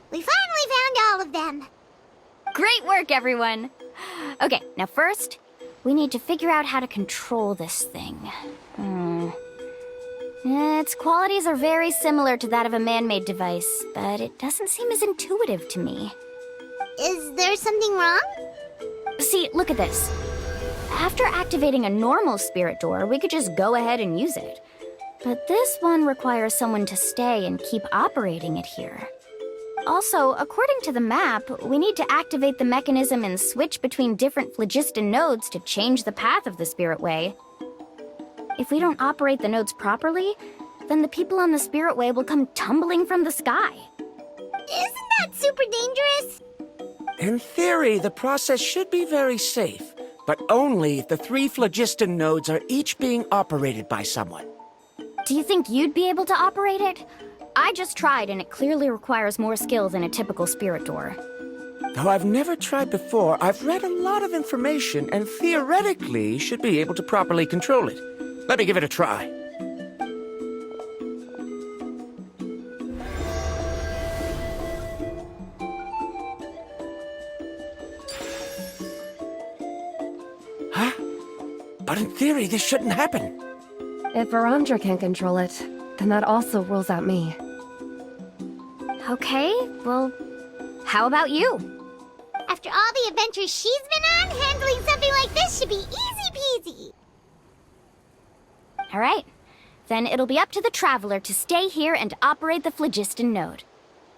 We finally found all of them. Great work, everyone! Okay, now first, we need to figure out how to control this thing. Its qualities are very similar to that of a man-made device, but it doesn't seem as intuitive to me. Is there something wrong? See, look at this. After activating a normal spirit door, we could just go ahead and use it. But this one requires someone to stay and keep operating it here. Also, according to the map, we need to activate the mechanism and switch between different phlogiston nodes to change the path of the Spirit Way. If we don't operate the nodes properly, then the people on the Spirit Way will come tumbling from the sky. Isn't that super dangerous? In theory, the process should be very safe, but only if the 3 phlogiston nodes are each being operated by someone. Do you think you'd be able to operate it? I just tried, and it clearly requires more skill than a typical spirit door. Though I've never tried before, I've read a lot of information and theoretically should be able to properly control it. Let me give it a try. Huh? But in theory, this shouldn't happen. If Verandra can control it, then that also rules out me. Okay, well, how about you? After all the adventures she's been on, handling something like this should be easy peasy. All right, then it'll be up to the Traveler to stay here and operate the phlogiston node.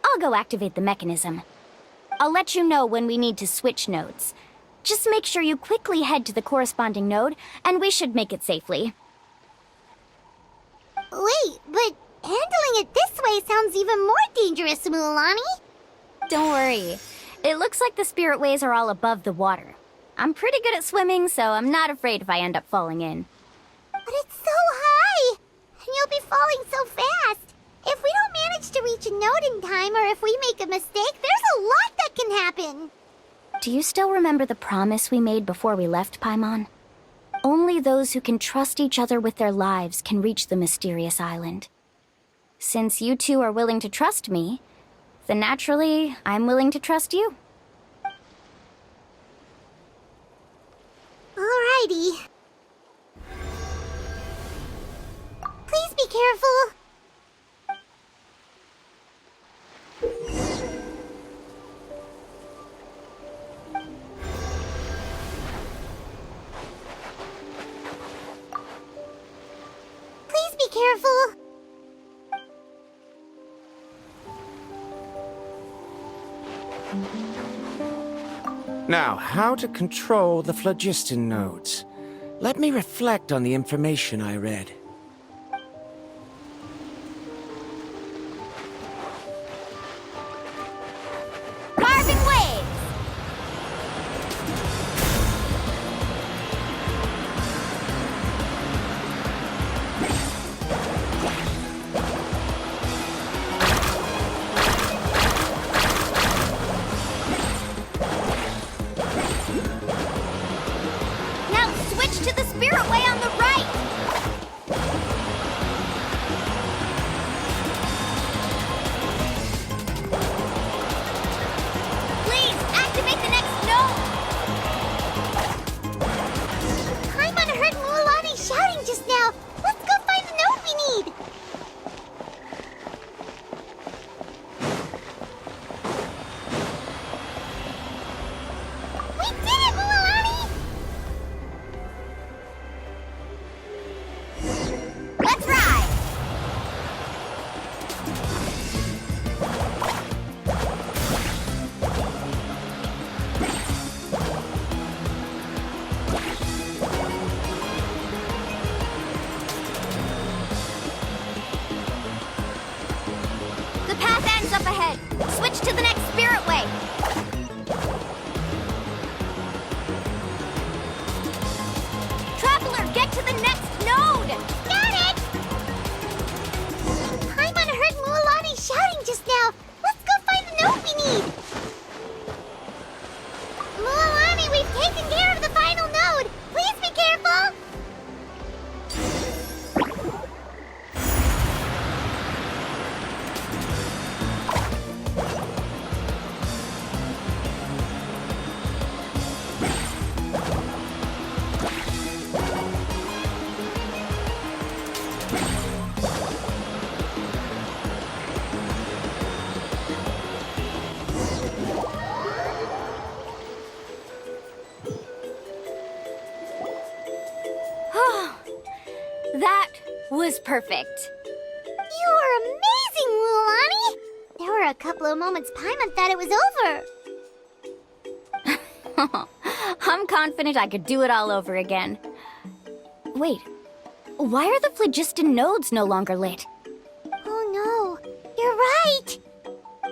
I'll go activate the mechanism. I'll let you know when we need to switch nodes. Just make sure you quickly head to the corresponding node, and we should make it safely. Wait, but handling it this way sounds even more dangerous, Mualani. Don't worry. It looks like the spirit ways are all above the water. I'm pretty good at swimming, so I'm not afraid if I end up falling in. But it's so high, and you'll be falling so fast. If we don't manage to reach a node in time, or if we make a mistake, there's a lot that can happen. Do you still remember the promise we made before we left Paimon? Only those who can trust each other with their lives can reach the mysterious island. Since you two are willing to trust me, then naturally, I'm willing to trust you. Alrighty. Please be careful. Please be careful. Now, how to control the phlogiston nodes. Let me reflect on the information I read. Carving waves! Now switch to the spirit way on the right! Please, activate the next node! Paimon heard Mualani shouting just now. Let's go find the node we need. We did it, Mualani! Let's ride! The path ends up ahead. Switch to the next spirit way. Traveler, get to the next node! Got it! Paimon heard Mualani shouting just now. Let's go find the node we need. Mualani, we've taken care of the final node. Please be careful. That was perfect. You were amazing, Mualani! There were For a couple of moments, Paimon thought it was over. I'm confident I could do it all over again. Wait, why are the phlogiston nodes no longer lit? Oh no, you're right!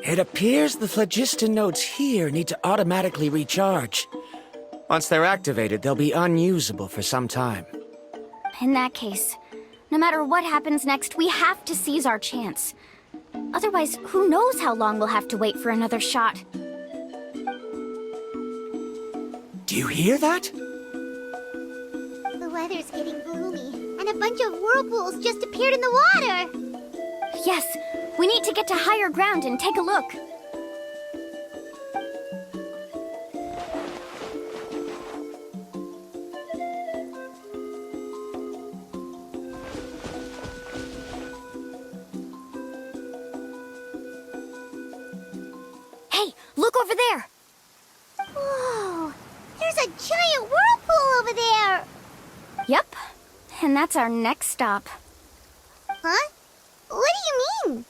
It appears the phlogiston nodes here need to automatically recharge. Once they're activated, they'll be unusable for some time. In that case, no matter what happens next, we have to seize our chance. Otherwise, who knows how long we'll have to wait for another shot. Do you hear that? The weather's getting gloomy, and a bunch of whirlpools just appeared in the water! Yes, we need to get to higher ground and take a look. Hey, look over there! Whoa! There's a giant whirlpool over there! Yep, and that's our next stop. Huh? What do you mean?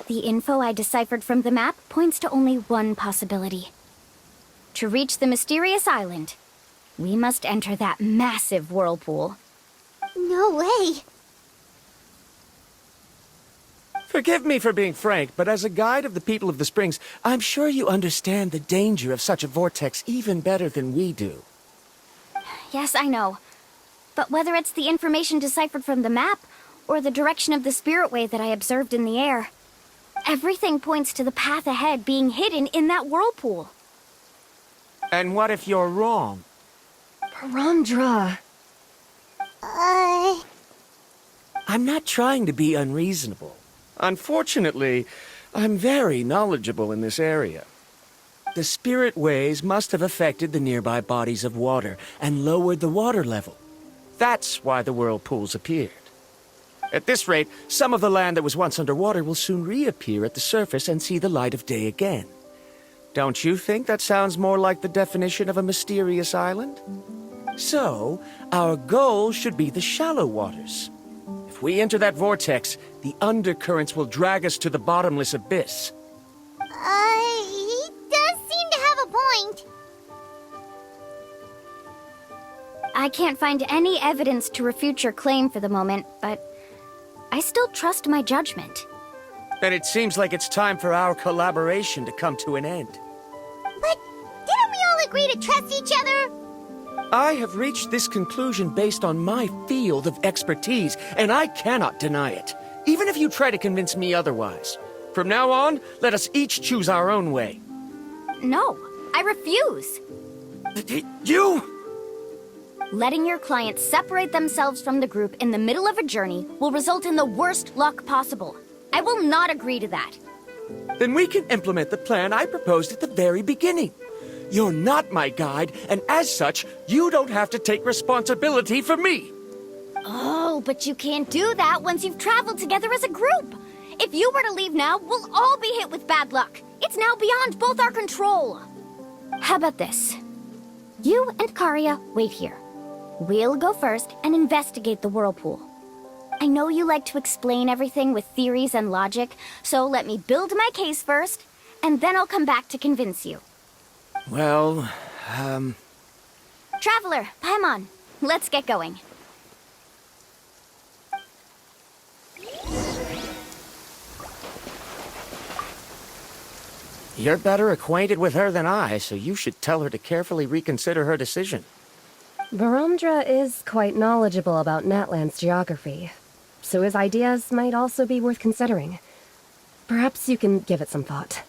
The info I deciphered from the map points to only one possibility. To reach the mysterious island, we must enter that massive whirlpool. No way! Forgive me for being frank, but as a guide of the people of the Springs, I'm sure you understand the danger of such a vortex even better than we do. Yes, I know. But whether it's the information deciphered from the map, or the direction of the spirit wave that I observed in the air, everything points to the path ahead being hidden in that whirlpool. And what if you're wrong? Verandra. I'm not trying to be unreasonable. Unfortunately, I'm very knowledgeable in this area. The spirit waves must have affected the nearby bodies of water and lowered the water level. That's why the whirlpools appeared. At this rate, some of the land that was once underwater will soon reappear at the surface and see the light of day again. Don't you think that sounds more like the definition of a mysterious island? So, our goal should be the shallow waters. If we enter that vortex, the undercurrents will drag us to the bottomless abyss. He does seem to have a point. I can't find any evidence to refute your claim for the moment, but I still trust my judgment. Then it seems like it's time for our collaboration to come to an end. But didn't we all agree to trust each other? I have reached this conclusion based on my field of expertise, and I cannot deny it, even if you try to convince me otherwise. From now on, let us each choose our own way. No, I refuse. You? Letting your clients separate themselves from the group in the middle of a journey will result in the worst luck possible. I will not agree to that. Then we can implement the plan I proposed at the very beginning. You're not my guide, and as such, you don't have to take responsibility for me. Oh, but you can't do that once you've traveled together as a group. If you were to leave now, we'll all be hit with bad luck. It's now beyond both our control. How about this? You and Karia wait here. We'll go first and investigate the whirlpool. I know you like to explain everything with theories and logic, so let me build my case first, and then I'll come back to convince you. Well, Traveler, Paimon, let's get going. You're better acquainted with her than I, so you should tell her to carefully reconsider her decision. Verandra is quite knowledgeable about Natland's geography, so his ideas might also be worth considering. Perhaps you can give it some thought.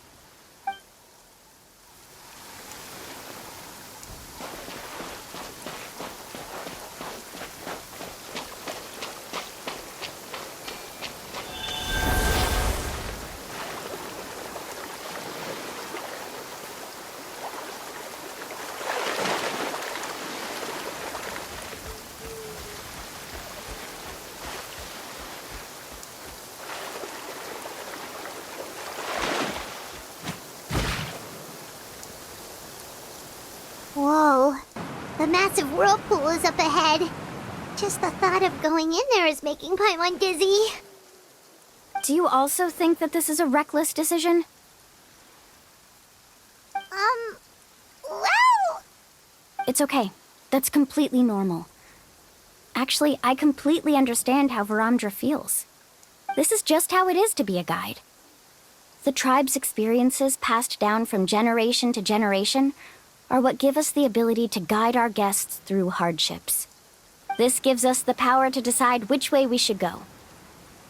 Whoa. The massive whirlpool is up ahead. Just the thought of going in there is making Paimon dizzy. Do you also think that this is a reckless decision? Well... It's okay. That's completely normal. Actually, I completely understand how Varamdra feels. This is just how it is to be a guide. The tribe's experiences passed down from generation to generation are what give us the ability to guide our guests through hardships. This gives us the power to decide which way we should go.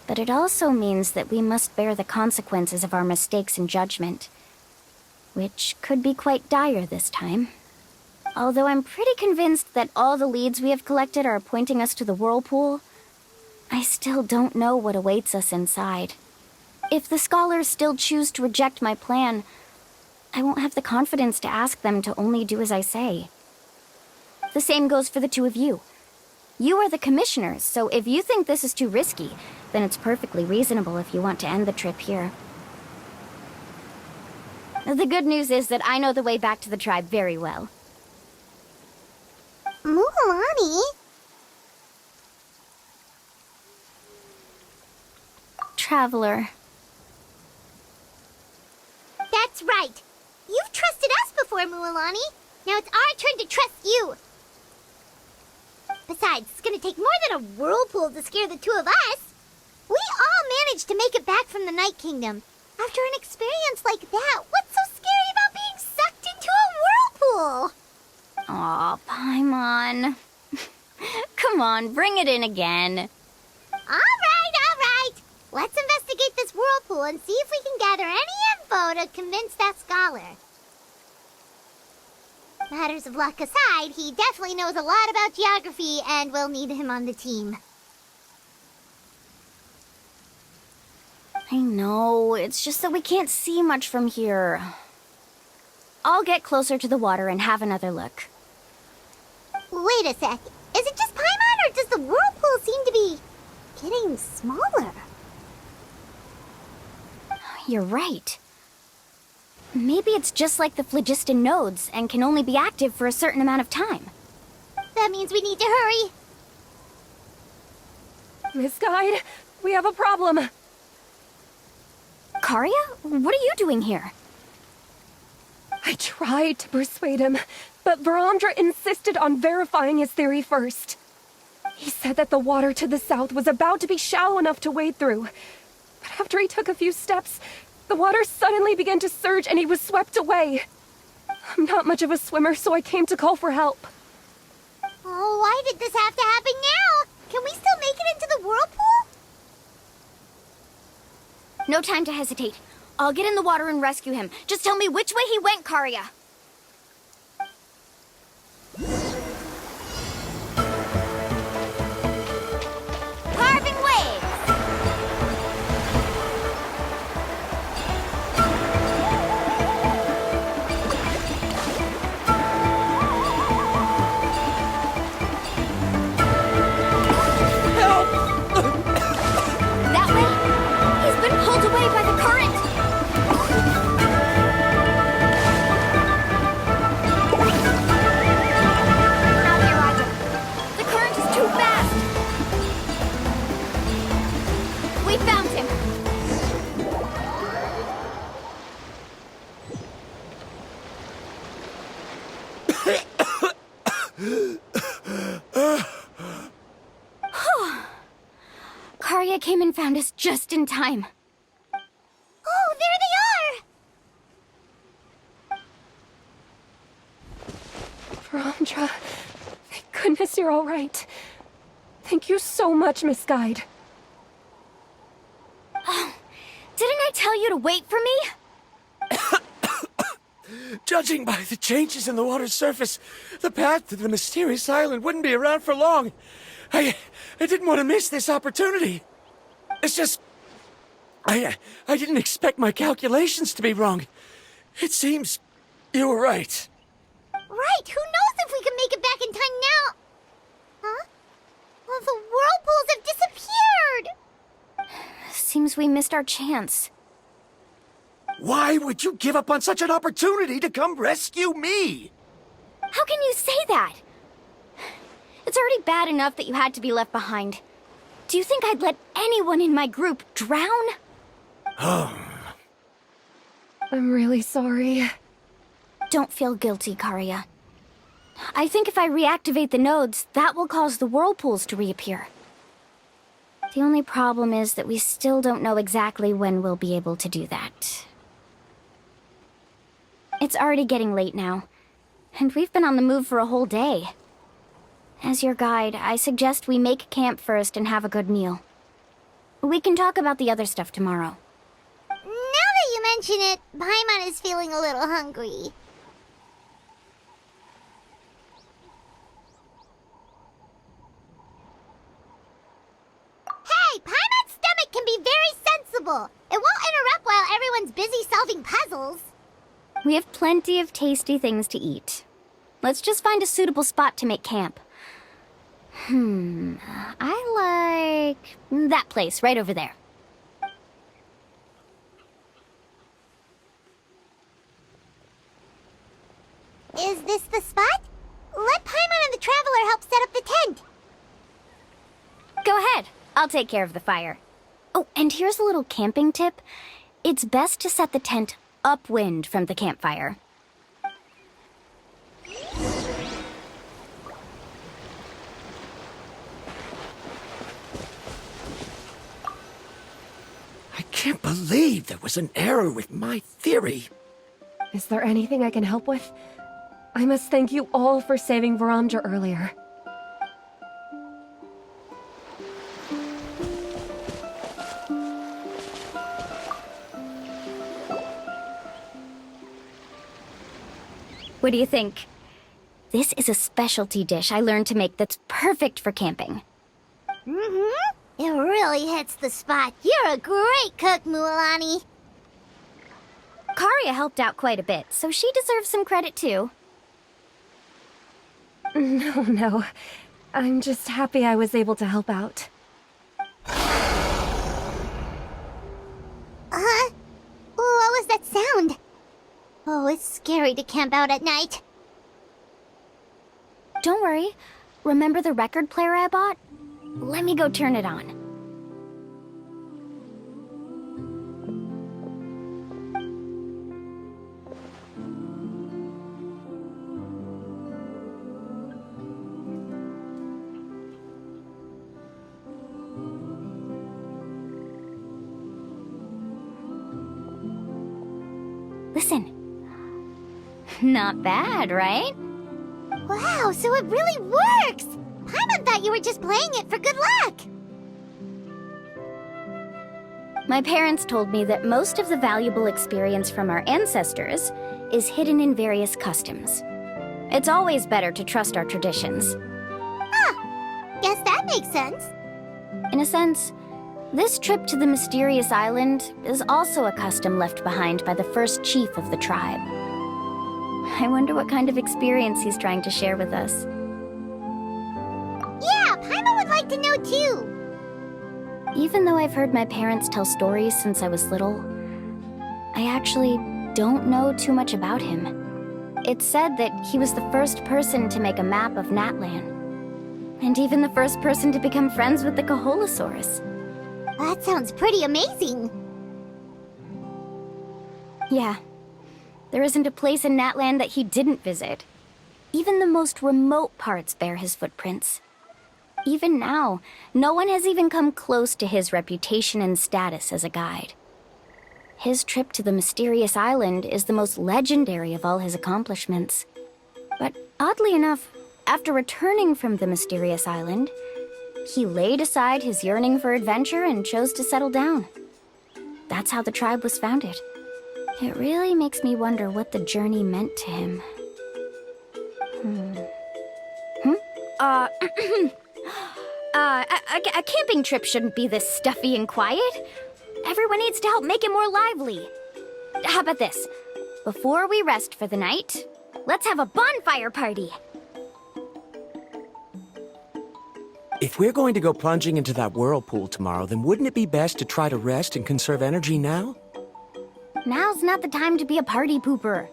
But it also means that we must bear the consequences of our mistakes and judgment, which could be quite dire this time. Although I'm pretty convinced that all the leads we have collected are pointing us to the whirlpool, I still don't know what awaits us inside. If the scholars still choose to reject my plan, I won't have the confidence to ask them to only do as I say. The same goes for the two of you. You are the commissioners, so if you think this is too risky, then it's perfectly reasonable if you want to end the trip here. The good news is that I know the way back to the tribe very well. Mualani? Traveler. That's right. You've trusted us before, Mualani. Now it's our turn to trust you. Besides, it's gonna take more than a whirlpool to scare the two of us. We all managed to make it back from the Night Kingdom. After an experience like that, what's so scary about being sucked into a whirlpool? Aw, Paimon. Come on, bring it in again. All right. Let's investigate this whirlpool and see if we can gather any info to convince that scholar. Matters of luck aside, he definitely knows a lot about geography, and we'll need him on the team. I know, it's just that we can't see much from here. I'll get closer to the water and have another look. Wait a sec. Is it just Paimon, or does the whirlpool seem to be getting smaller? You're right. Maybe it's just like the phlogiston nodes and can only be active for a certain amount of time. That means we need to hurry. Miss Guide, we have a problem. Karia? What are you doing here? I tried to persuade him, but Varamdra insisted on verifying his theory first. He said that the water to the south was about to be shallow enough to wade through. But after he took a few steps, the water suddenly began to surge and he was swept away. I'm not much of a swimmer, so I came to call for help. Oh, why did this have to happen now? Can we still make it into the whirlpool? No time to hesitate. I'll get in the water and rescue him. Just tell me which way he went, Karia. Carving waves! That way? He's been pulled away by the current. Out here, Roger. The current is too fast. We found him. Karia came and found us just in time. Oh, there they are! Varamdra, thank goodness you're all right. Thank you so much, Miss Guide. Oh, didn't I tell you to wait for me? Judging by the changes in the water's surface, the path to the mysterious island wouldn't be around for long. I didn't want to miss this opportunity. It's just... I didn't expect my calculations to be wrong. It seems you were right. Right, who knows if we can make it back in time now? Huh? Well, the whirlpools have disappeared! Seems we missed our chance. Why would you give up on such an opportunity to come rescue me? How can you say that? It's already bad enough that you had to be left behind. Do you think I'd let anyone in my group drown? I'm really sorry. Don't feel guilty, Karia. I think if I reactivate the nodes, that will cause the whirlpools to reappear. The only problem is that we still don't know exactly when we'll be able to do that. It's already getting late now, and we've been on the move for a whole day. As your guide, I suggest we make camp first and have a good meal. We can talk about the other stuff tomorrow. Now that you mention it, Paimon is feeling a little hungry. Hey, Paimon's stomach can be very sensible. It won't interrupt while everyone's busy solving puzzles. We have plenty of tasty things to eat. Let's just find a suitable spot to make camp. I like that place right over there. Is this the spot? Let Paimon and the Traveler help set up the tent. Go ahead. I'll take care of the fire. Oh, and here's a little camping tip. It's best to set the tent upwind from the campfire. I can't believe there was an error with my theory. Is there anything I can help with? I must thank you all for saving Verandra earlier. What do you think? This is a specialty dish I learned to make that's perfect for camping. It really hits the spot. You're a great cook, Mualani. Karia helped out quite a bit, so she deserves some credit too. No. I'm just happy I was able to help out. What was that sound? Oh, it's scary to camp out at night. Don't worry. Remember the record player I bought? Let me go turn it on. Listen. Not bad, right? Wow, so it really works! Paimon thought you were just playing it for good luck! My parents told me that most of the valuable experience from our ancestors is hidden in various customs. It's always better to trust our traditions. Guess that makes sense. In a sense, this trip to the mysterious island is also a custom left behind by the first chief of the tribe. I wonder what kind of experience he's trying to share with us. Yeah, Paimon would like to know too. Even though I've heard my parents tell stories since I was little, I actually don't know too much about him. It's said that he was the first person to make a map of Natlan, and even the first person to become friends with the Kaholosaurus. That sounds pretty amazing. Yeah. There isn't a place in Natlan that he didn't visit. Even the most remote parts bear his footprints. Even now, no one has even come close to his reputation and status as a guide. His trip to the mysterious island is the most legendary of all his accomplishments. But oddly enough, after returning from the mysterious island, he laid aside his yearning for adventure and chose to settle down. That's how the tribe was founded. It really makes me wonder what the journey meant to him. A camping trip shouldn't be this stuffy and quiet. Everyone needs to help make it more lively. How about this? Before we rest for the night, let's have a bonfire party. If we're going to go plunging into that whirlpool tomorrow, then wouldn't it be best to try to rest and conserve energy now? Now's not the time to be a party pooper.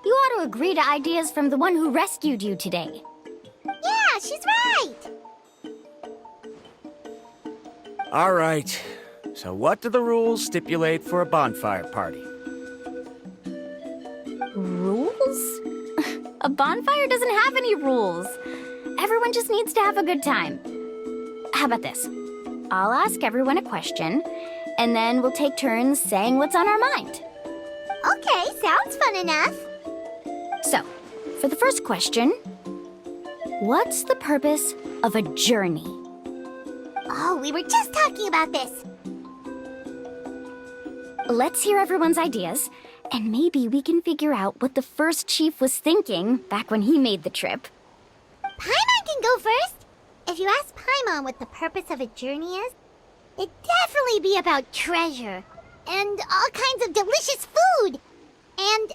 You ought to agree to ideas from the one who rescued you today. Yeah, she's right. All right. So what do the rules stipulate for a bonfire party? Rules? A bonfire doesn't have any rules. Everyone just needs to have a good time. How about this? I'll ask everyone a question, and then we'll take turns saying what's on our mind. Okay, sounds fun enough. So, for the first question, what's the purpose of a journey? Oh, we were just talking about this. Let's hear everyone's ideas, and maybe we can figure out what the first chief was thinking back when he made the trip. Paimon can go first. If you ask Paimon what the purpose of a journey is, it'd definitely be about treasure and all kinds of delicious food. And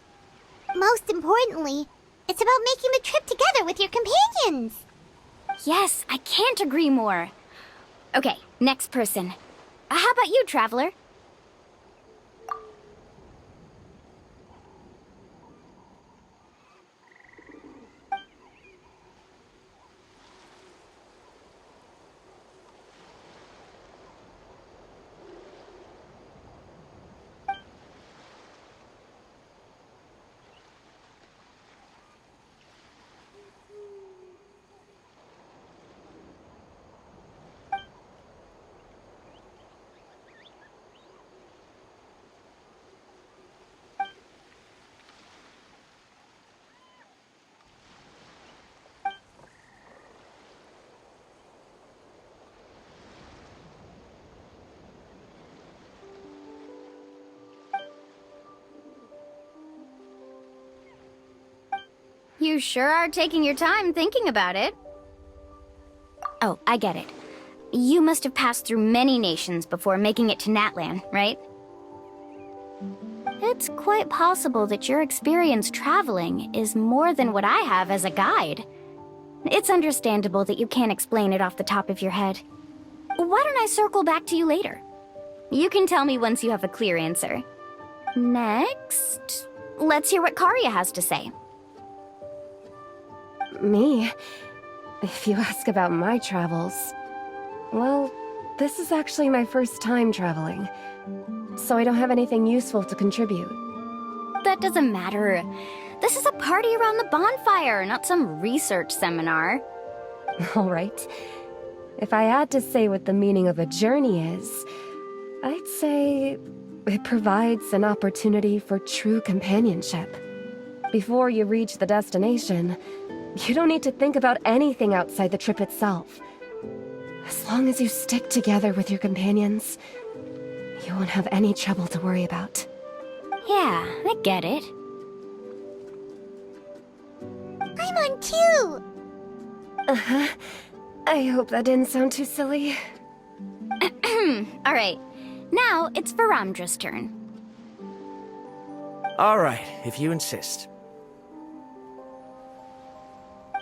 most importantly, it's about making the trip together with your companions. Yes, I can't agree more. Okay, next person. How about you, Traveler? You sure are taking your time thinking about it. Oh, I get it. You must have passed through many nations before making it to Natlan, right? It's quite possible that your experience traveling is more than what I have as a guide. It's understandable that you can't explain it off the top of your head. Why don't I circle back to you later? You can tell me once you have a clear answer. Next, let's hear what Karya has to say. Me? If you ask about my travels... Well, this is actually my first time traveling, so I don't have anything useful to contribute. That doesn't matter. This is a party around the bonfire, not some research seminar. All right. If I had to say what the meaning of a journey is, I'd say it provides an opportunity for true companionship. Before you reach the destination, you don't need to think about anything outside the trip itself. As long as you stick together with your companions, you won't have any trouble to worry about. Yeah, I get it. I'm on too! Uh-huh. I hope that didn't sound too silly. Alright, now it's Varamdra's turn. All right, if you insist.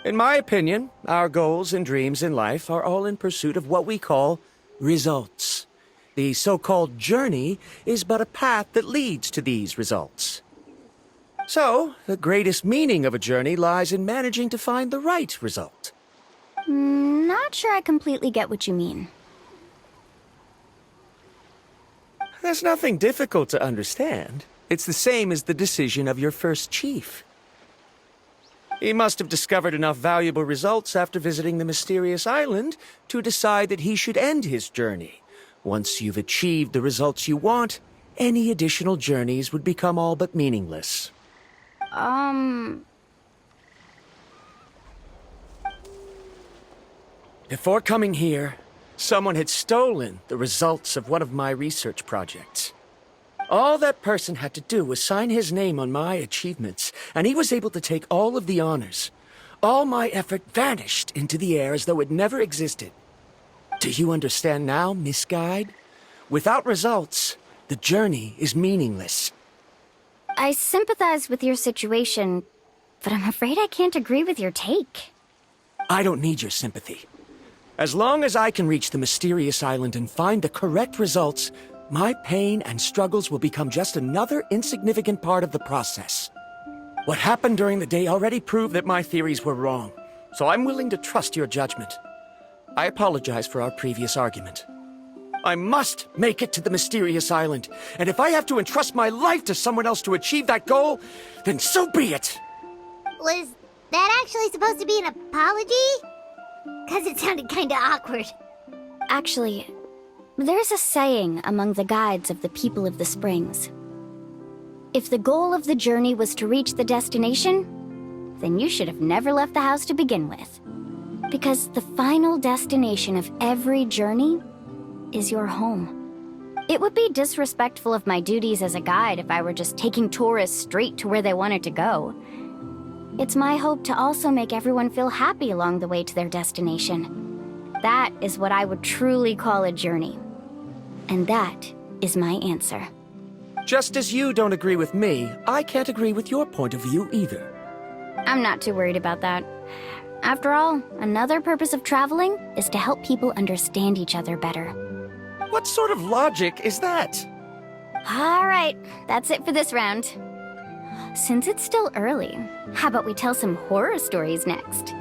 In my opinion, our goals and dreams in life are all in pursuit of what we call results. The so-called journey is but a path that leads to these results. So, the greatest meaning of a journey lies in managing to find the right result. Not sure I completely get what you mean. There's nothing difficult to understand. It's the same as the decision of your first chief. He must have discovered enough valuable results after visiting the mysterious island to decide that he should end his journey. Once you've achieved the results you want, any additional journeys would become all but meaningless. Before coming here, someone had stolen the results of one of my research projects. All that person had to do was sign his name on my achievements, and he was able to take all of the honors. All my effort vanished into the air as though it never existed. Do you understand now, Miss Guide? Without results, the journey is meaningless. I sympathize with your situation, but I'm afraid I can't agree with your take. I don't need your sympathy. As long as I can reach the mysterious island and find the correct results, my pain and struggles will become just another insignificant part of the process. What happened during the day already proved that my theories were wrong, so I'm willing to trust your judgment. I apologize for our previous argument. I must make it to the mysterious island. And if I have to entrust my life to someone else to achieve that goal, then so be it. Was that actually supposed to be an apology? Because it sounded kinda awkward. Actually, there's a saying among the guides of the people of the springs. If the goal of the journey was to reach the destination, then you should have never left the house to begin with. Because the final destination of every journey is your home. It would be disrespectful of my duties as a guide if I were just taking tourists straight to where they wanted to go. It's my hope to also make everyone feel happy along the way to their destination. That is what I would truly call a journey. And that is my answer. Just as you don't agree with me, I can't agree with your point of view either. I'm not too worried about that. After all, another purpose of traveling is to help people understand each other better. What sort of logic is that? All right, that's it for this round. Since it's still early, how about we tell some horror stories next?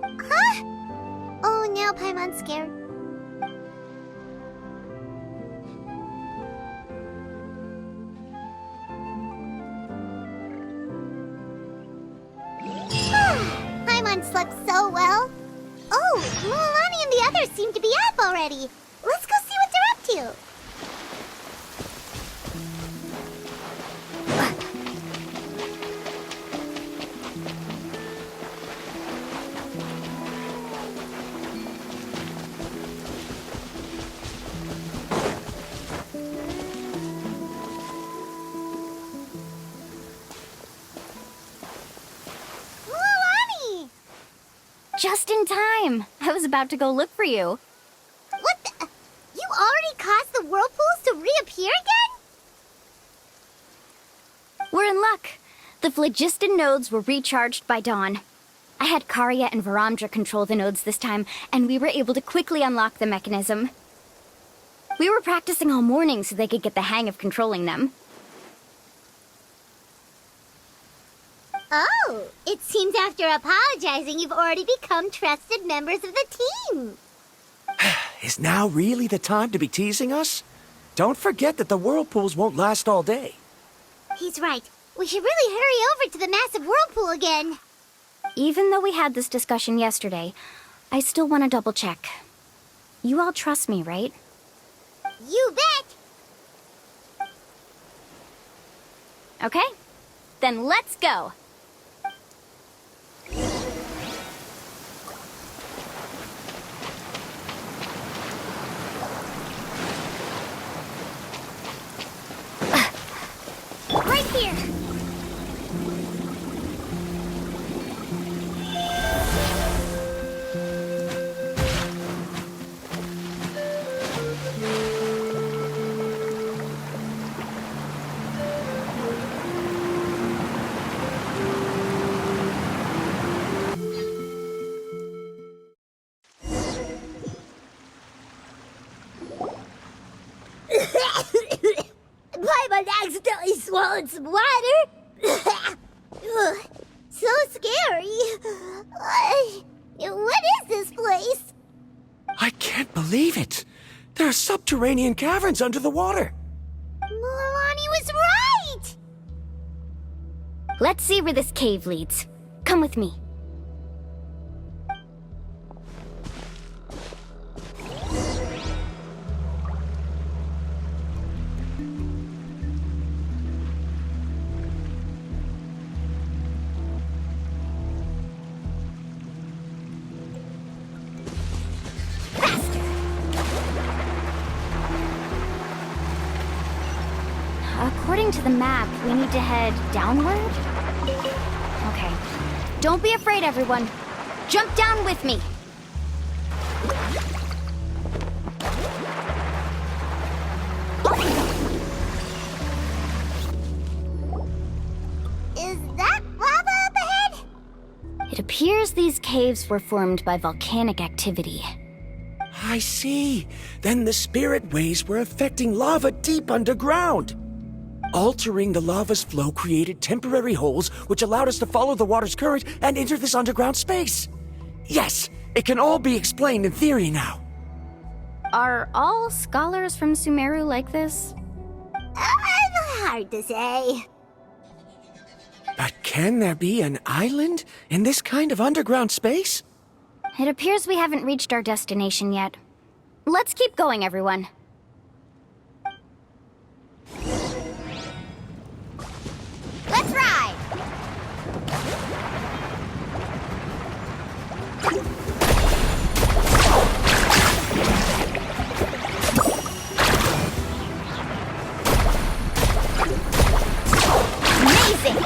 Huh? Oh, now Paimon's scared. Paimon slept so well. Oh, Mualani and the others seem to be up already. Let's go see what they're up to. Mualani! Just in time. I was about to go look for you. What the? You already caused the whirlpools to reappear again? We're in luck. The phlogiston nodes were recharged by dawn. I had Karya and Varamdra control the nodes this time, and we were able to quickly unlock the mechanism. We were practicing all morning so they could get the hang of controlling them. Oh, it seems after apologizing, you've already become trusted members of the team. Is now really the time to be teasing us? Don't forget that the whirlpools won't last all day. He's right. We should really hurry over to the massive whirlpool again. Even though we had this discussion yesterday, I still want to double check. You all trust me, right? You bet. Okay, then let's go. Right here. Paimon accidentally swallowed some water. Ugh, so scary. What is this place? I can't believe it. There are subterranean caverns under the water. Mualani was right. Let's see where this cave leads. Come with me. According to the map, we need to head downward? Okay. Don't be afraid, everyone. Jump down with me. Is that lava up ahead? It appears these caves were formed by volcanic activity. I see. Then the spirit waves were affecting lava deep underground. Altering the lava's flow created temporary holes which allowed us to follow the water's current and enter this underground space. Yes, It can all be explained in theory now. Are all scholars from Sumeru like this? Hard to say. But can there be an island in this kind of underground space? It appears we haven't reached our destination yet. Let's keep going, everyone. Let's ride! Amazing!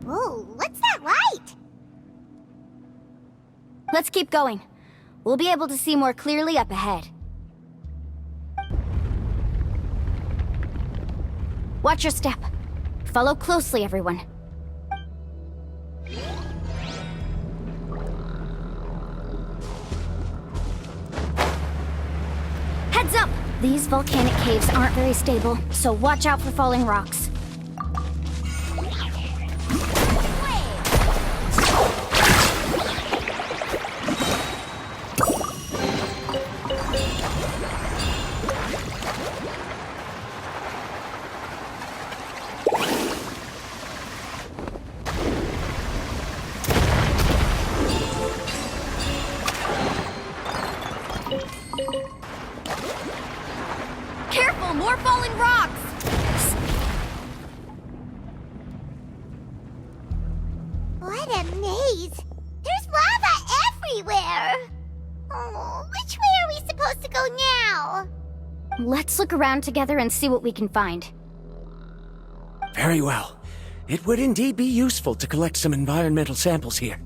Whoa, what's that light? Let's keep going. We'll be able to see more clearly up ahead. Watch your step. Follow closely, everyone. Heads up! These volcanic caves aren't very stable, so watch out for falling rocks. Careful, more falling rocks! What a maze! There's lava everywhere! Oh, which way are we supposed to go now? Let's look around together and see what we can find. Very well. It would indeed be useful to collect some environmental samples here.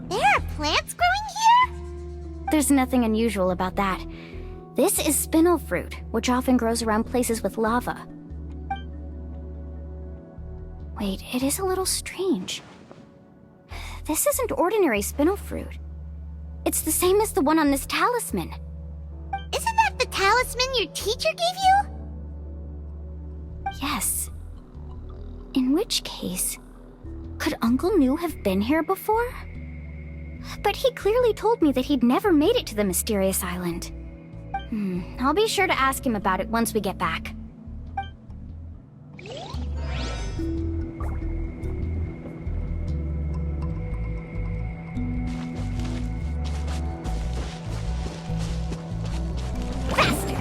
There are plants growing here? There's nothing unusual about that. This is spinel fruit, which often grows around places with lava. Wait, it is a little strange. This isn't ordinary spinel fruit. It's the same as the one on this talisman. Isn't that the talisman your teacher gave you? Yes. In which case, could Uncle New have been here before? But he clearly told me that he'd never made it to the mysterious island. I'll be sure to ask him about it once we get back. Faster!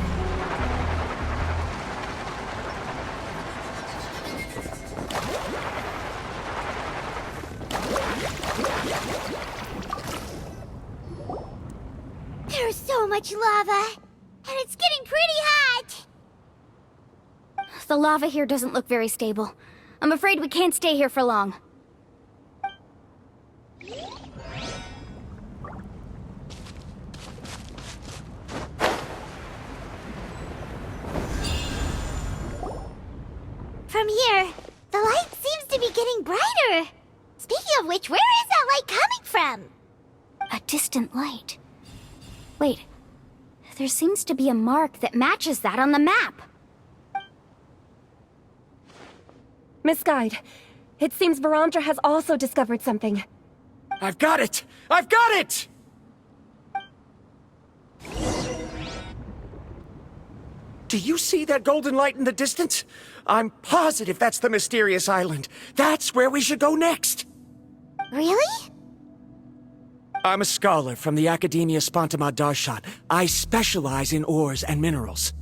There's so much lava, and it's getting pretty hot! The lava here doesn't look very stable. I'm afraid we can't stay here for long. From here, the light seems to be getting brighter. Speaking of which, where is that light coming from? A distant light. Wait, there seems to be a mark that matches that on the map. Miss Guide, it seems Verandra has also discovered something. I've got it! I've got it! Do you see that golden light in the distance? I'm positive that's the mysterious island. That's where we should go next. Really? I'm a scholar from the Academia Spontima Darshan. I specialize in ores and minerals.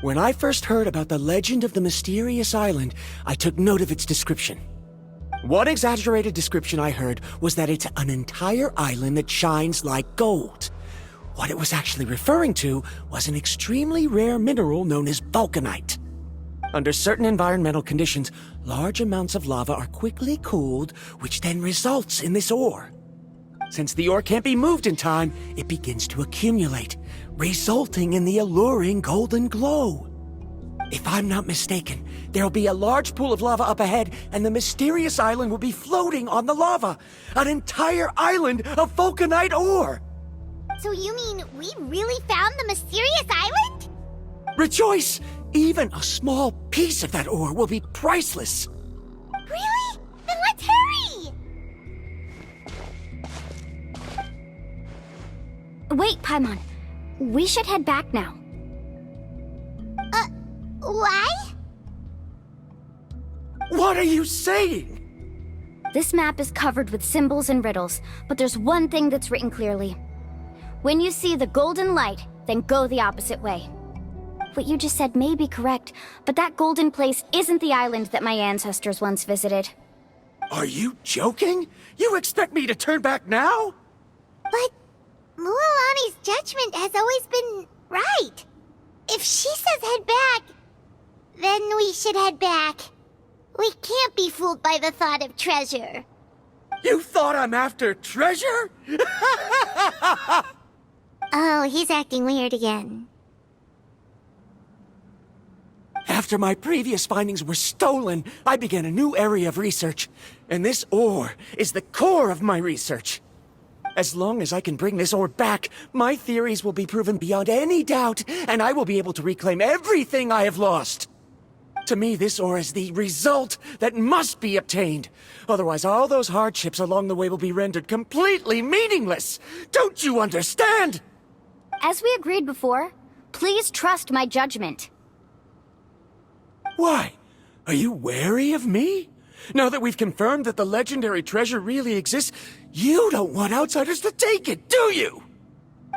When I first heard about the legend of the mysterious island, I took note of its description. One exaggerated description I heard was that it's an entire island that shines like gold. What it was actually referring to was an extremely rare mineral known as vulcanite. Under certain environmental conditions, large amounts of lava are quickly cooled, which then results in this ore. Since the ore can't be moved in time, it begins to accumulate, resulting in the alluring golden glow. If I'm not mistaken, there'll be a large pool of lava up ahead, and the mysterious island will be floating on the lava. An entire island of vulcanite ore! So you mean we really found the mysterious island? Rejoice! Even a small piece of that ore will be priceless. Really? Then let's hurry! Wait, Paimon. We should head back now. Why? What are you saying? This map is covered with symbols and riddles, but there's one thing that's written clearly. When you see the golden light, then go the opposite way. What you just said may be correct, but that golden place isn't the island that my ancestors once visited. Are you joking? You expect me to turn back now? But Mualani's judgment has always been right. If she says head back, then we should head back. We can't be fooled by the thought of treasure. You thought I'm after treasure? Oh, he's acting weird again. After my previous findings were stolen, I began a new area of research. And this ore is the core of my research. As long as I can bring this ore back, my theories will be proven beyond any doubt, and I will be able to reclaim everything I have lost. To me, this ore is the result that must be obtained. Otherwise, all those hardships along the way will be rendered completely meaningless. Don't you understand? As we agreed before, please trust my judgment. Why? Are you wary of me? Now that we've confirmed that the legendary treasure really exists, you don't want outsiders to take it, do you?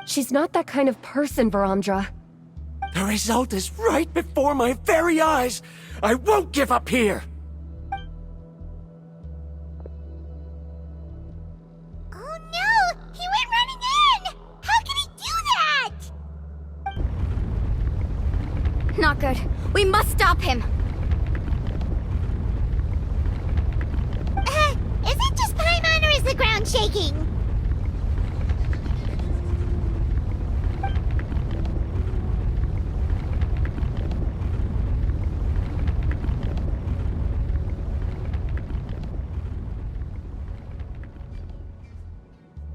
She's not that kind of person, Varamdra. The result is right before my very eyes. I won't give up here. Oh no! He went running in! How can he do that? Not good. We must stop him. Is it just Paimon or is the ground shaking?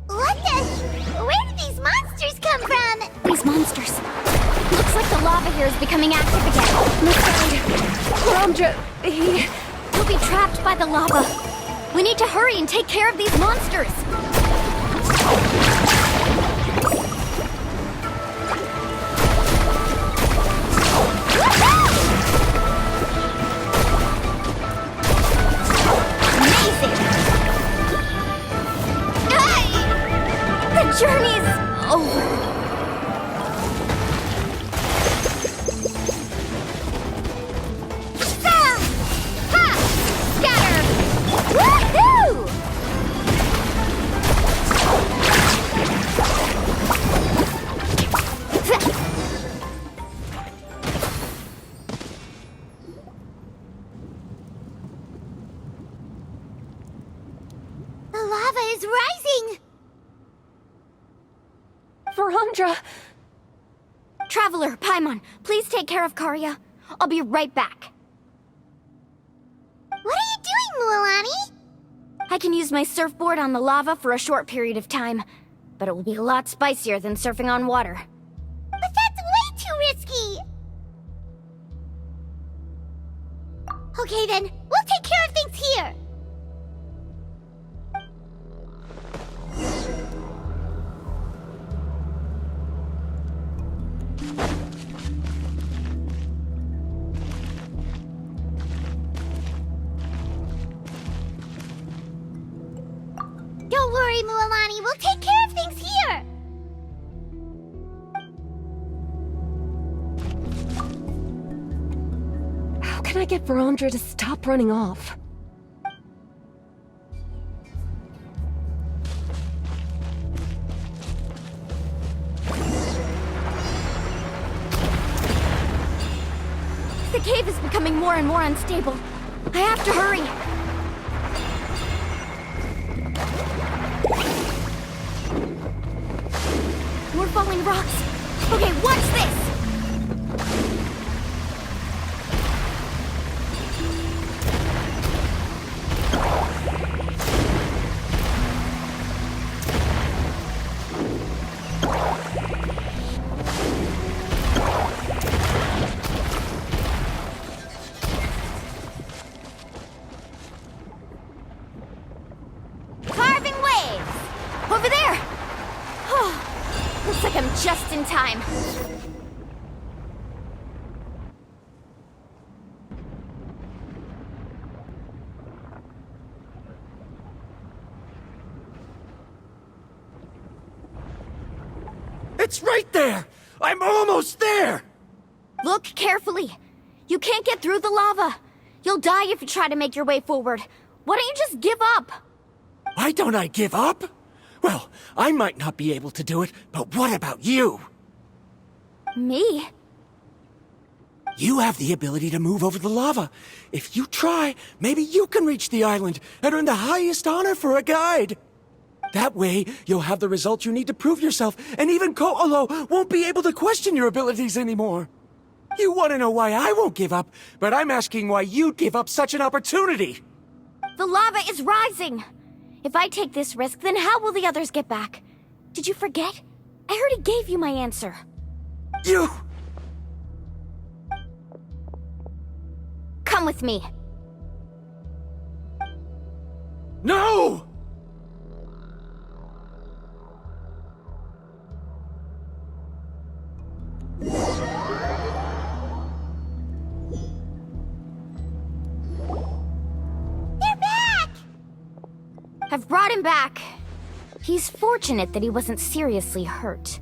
What the? Where did these monsters come from? These monsters. Looks like the lava here is becoming active again. Look side. Varamdra, he... We'll be trapped by the lava. We need to hurry and take care of these monsters. Amazing! The journey's over. Woohoo! The lava is rising! Varamdra! Traveler, Paimon, please take care of Karya. I'll be right back. What are you doing, Mualani? I can use my surfboard on the lava for a short period of time, but it will be a lot spicier than surfing on water. But that's way too risky! Okay then, we'll take care of things here! Mualani. We'll take care of things here. How can I get Verandra to stop running off? The cave is becoming more and more unstable. I have to hurry. More falling rocks. Okay, watch this! Carving waves. Over there! Oh, looks like I'm just in time. It's right there! I'm almost there! Look carefully. You can't get through the lava. You'll die if you try to make your way forward. Why don't you just give up? Why don't I give up? Well, I might not be able to do it, but what about you? Me? You have the ability to move over the lava. If you try, maybe you can reach the island and earn the highest honor for a guide. That way, you'll have the results you need to prove yourself, and even Ko'olo won't be able to question your abilities anymore. You want to know why I won't give up, but I'm asking why you'd give up such an opportunity. The lava is rising. If I take this risk, then how will the others get back? Did you forget? I already gave you my answer. You... Come with me. No! They're back! I've brought him back. He's fortunate that he wasn't seriously hurt.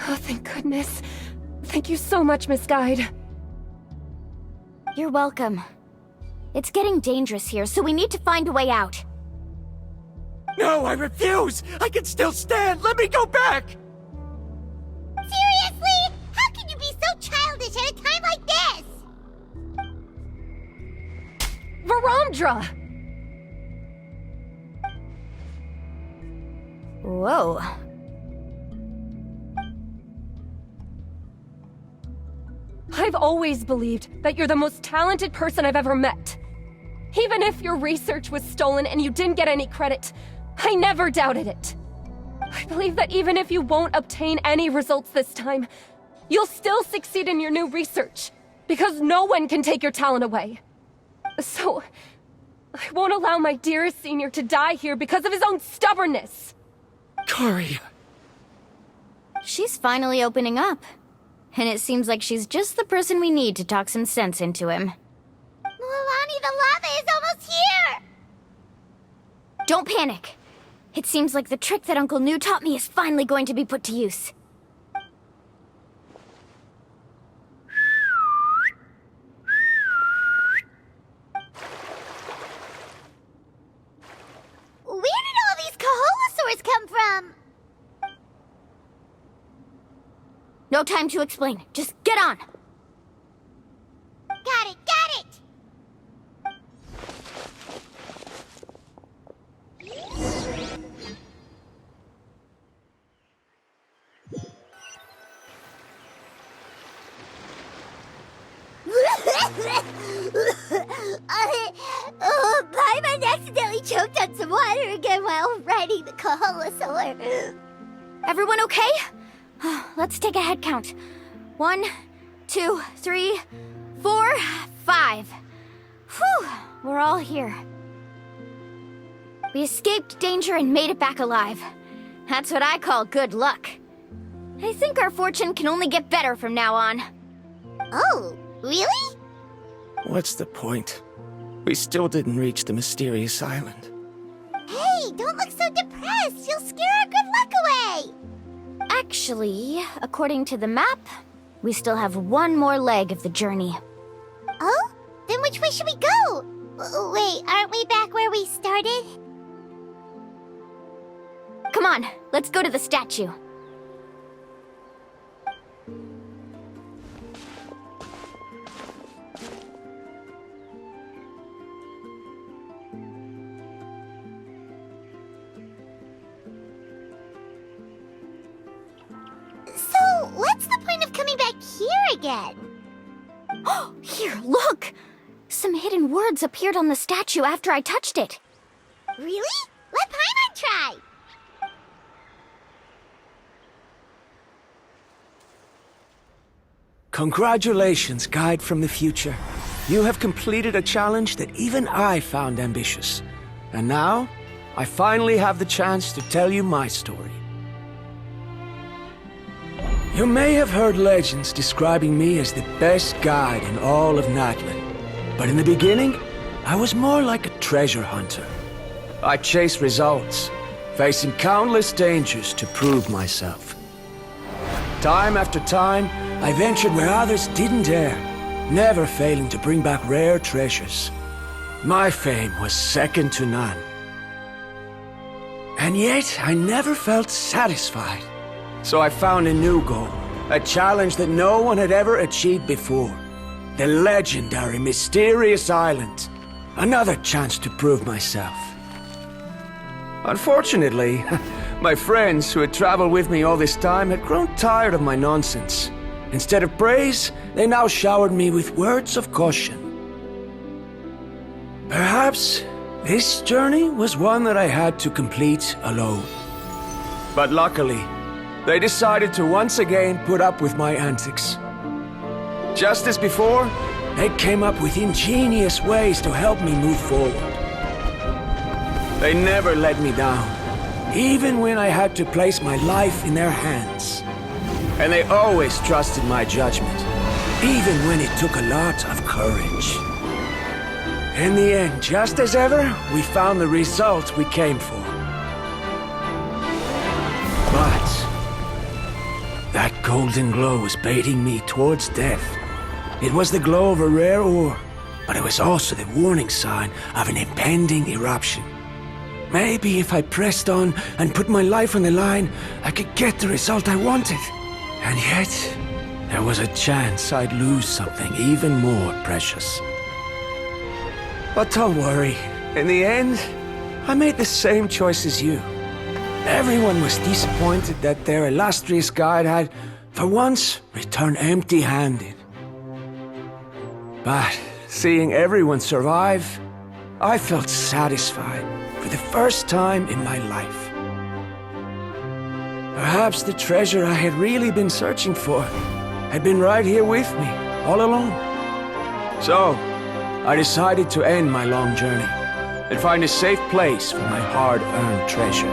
Oh, thank goodness. Thank you so much, Miss Guide. You're welcome. It's getting dangerous here, so we need to find a way out. No, I refuse! I can still stand! Let me go back! Seriously? How can you be so childish at a time like this? Verandra! Whoa. I've always believed that you're the most talented person I've ever met. Even if your research was stolen and you didn't get any credit, I never doubted it. I believe that even if you won't obtain any results this time, you'll still succeed in your new research, because no one can take your talent away. So, I won't allow my dearest senior to die here because of his own stubbornness. Kari... She's finally opening up. And it seems like she's just the person we need to talk some sense into him. Mualani, the lava is almost here! Don't panic. It seems like the trick that Uncle Nu taught me is finally going to be put to use. Where did all these Koholosaurs come from? No time to explain. Just get on. Got it, got it! Paimon accidentally choked on some water again while riding the Koholosaur. Everyone okay? Let's take a head count. 1, 2, 3, 4, 5. Whew, we're all here. We escaped danger and made it back alive. That's what I call good luck. I think our fortune can only get better from now on. Oh, really? What's the point? we still didn't reach the mysterious island. Hey, don't look so depressed. You'll scare our good luck away. Actually, according to the map, we still have one more leg of the journey. Oh? Then which way should we go? Wait, aren't we back where we started? Come on, let's go to the statue. So, what's the point of coming back here again? Here, look! Some hidden words appeared on the statue after I touched it. Really? Let Paimon try! Congratulations, Guide from the Future. You have completed a challenge that even I found ambitious. And now, I finally have the chance to tell you my story. You may have heard legends describing me as the best guide in all of Natlan. But in the beginning, I was more like a treasure hunter. I chased results, facing countless dangers to prove myself. Time after time, I ventured where others didn't dare, never failing to bring back rare treasures. My fame was second to none. And yet, I never felt satisfied. So I found a new goal, a challenge that no one had ever achieved before. The legendary Mysterious Island. Another chance to prove myself. Unfortunately, my friends who had traveled with me all this time had grown tired of my nonsense. Instead of praise, they now showered me with words of caution. Perhaps this journey was one that I had to complete alone. But luckily, they decided to once again put up with my antics. Just as before, they came up with ingenious ways to help me move forward. They never let me down, even when I had to place my life in their hands. And they always trusted my judgment, even when it took a lot of courage. In the end, just as ever, we found the result we came for. But that golden glow was baiting me towards death. It was the glow of a rare ore, but it was also the warning sign of an impending eruption. Maybe if I pressed on and put my life on the line, I could get the result I wanted. And yet, there was a chance I'd lose something even more precious. But don't worry, in the end, I made the same choice as you. Everyone was disappointed that their illustrious guide had, for once, returned empty-handed. But seeing everyone survive, I felt satisfied for the first time in my life. Perhaps the treasure I had really been searching for had been right here with me, all along. So, I decided to end my long journey and find a safe place for my hard-earned treasure.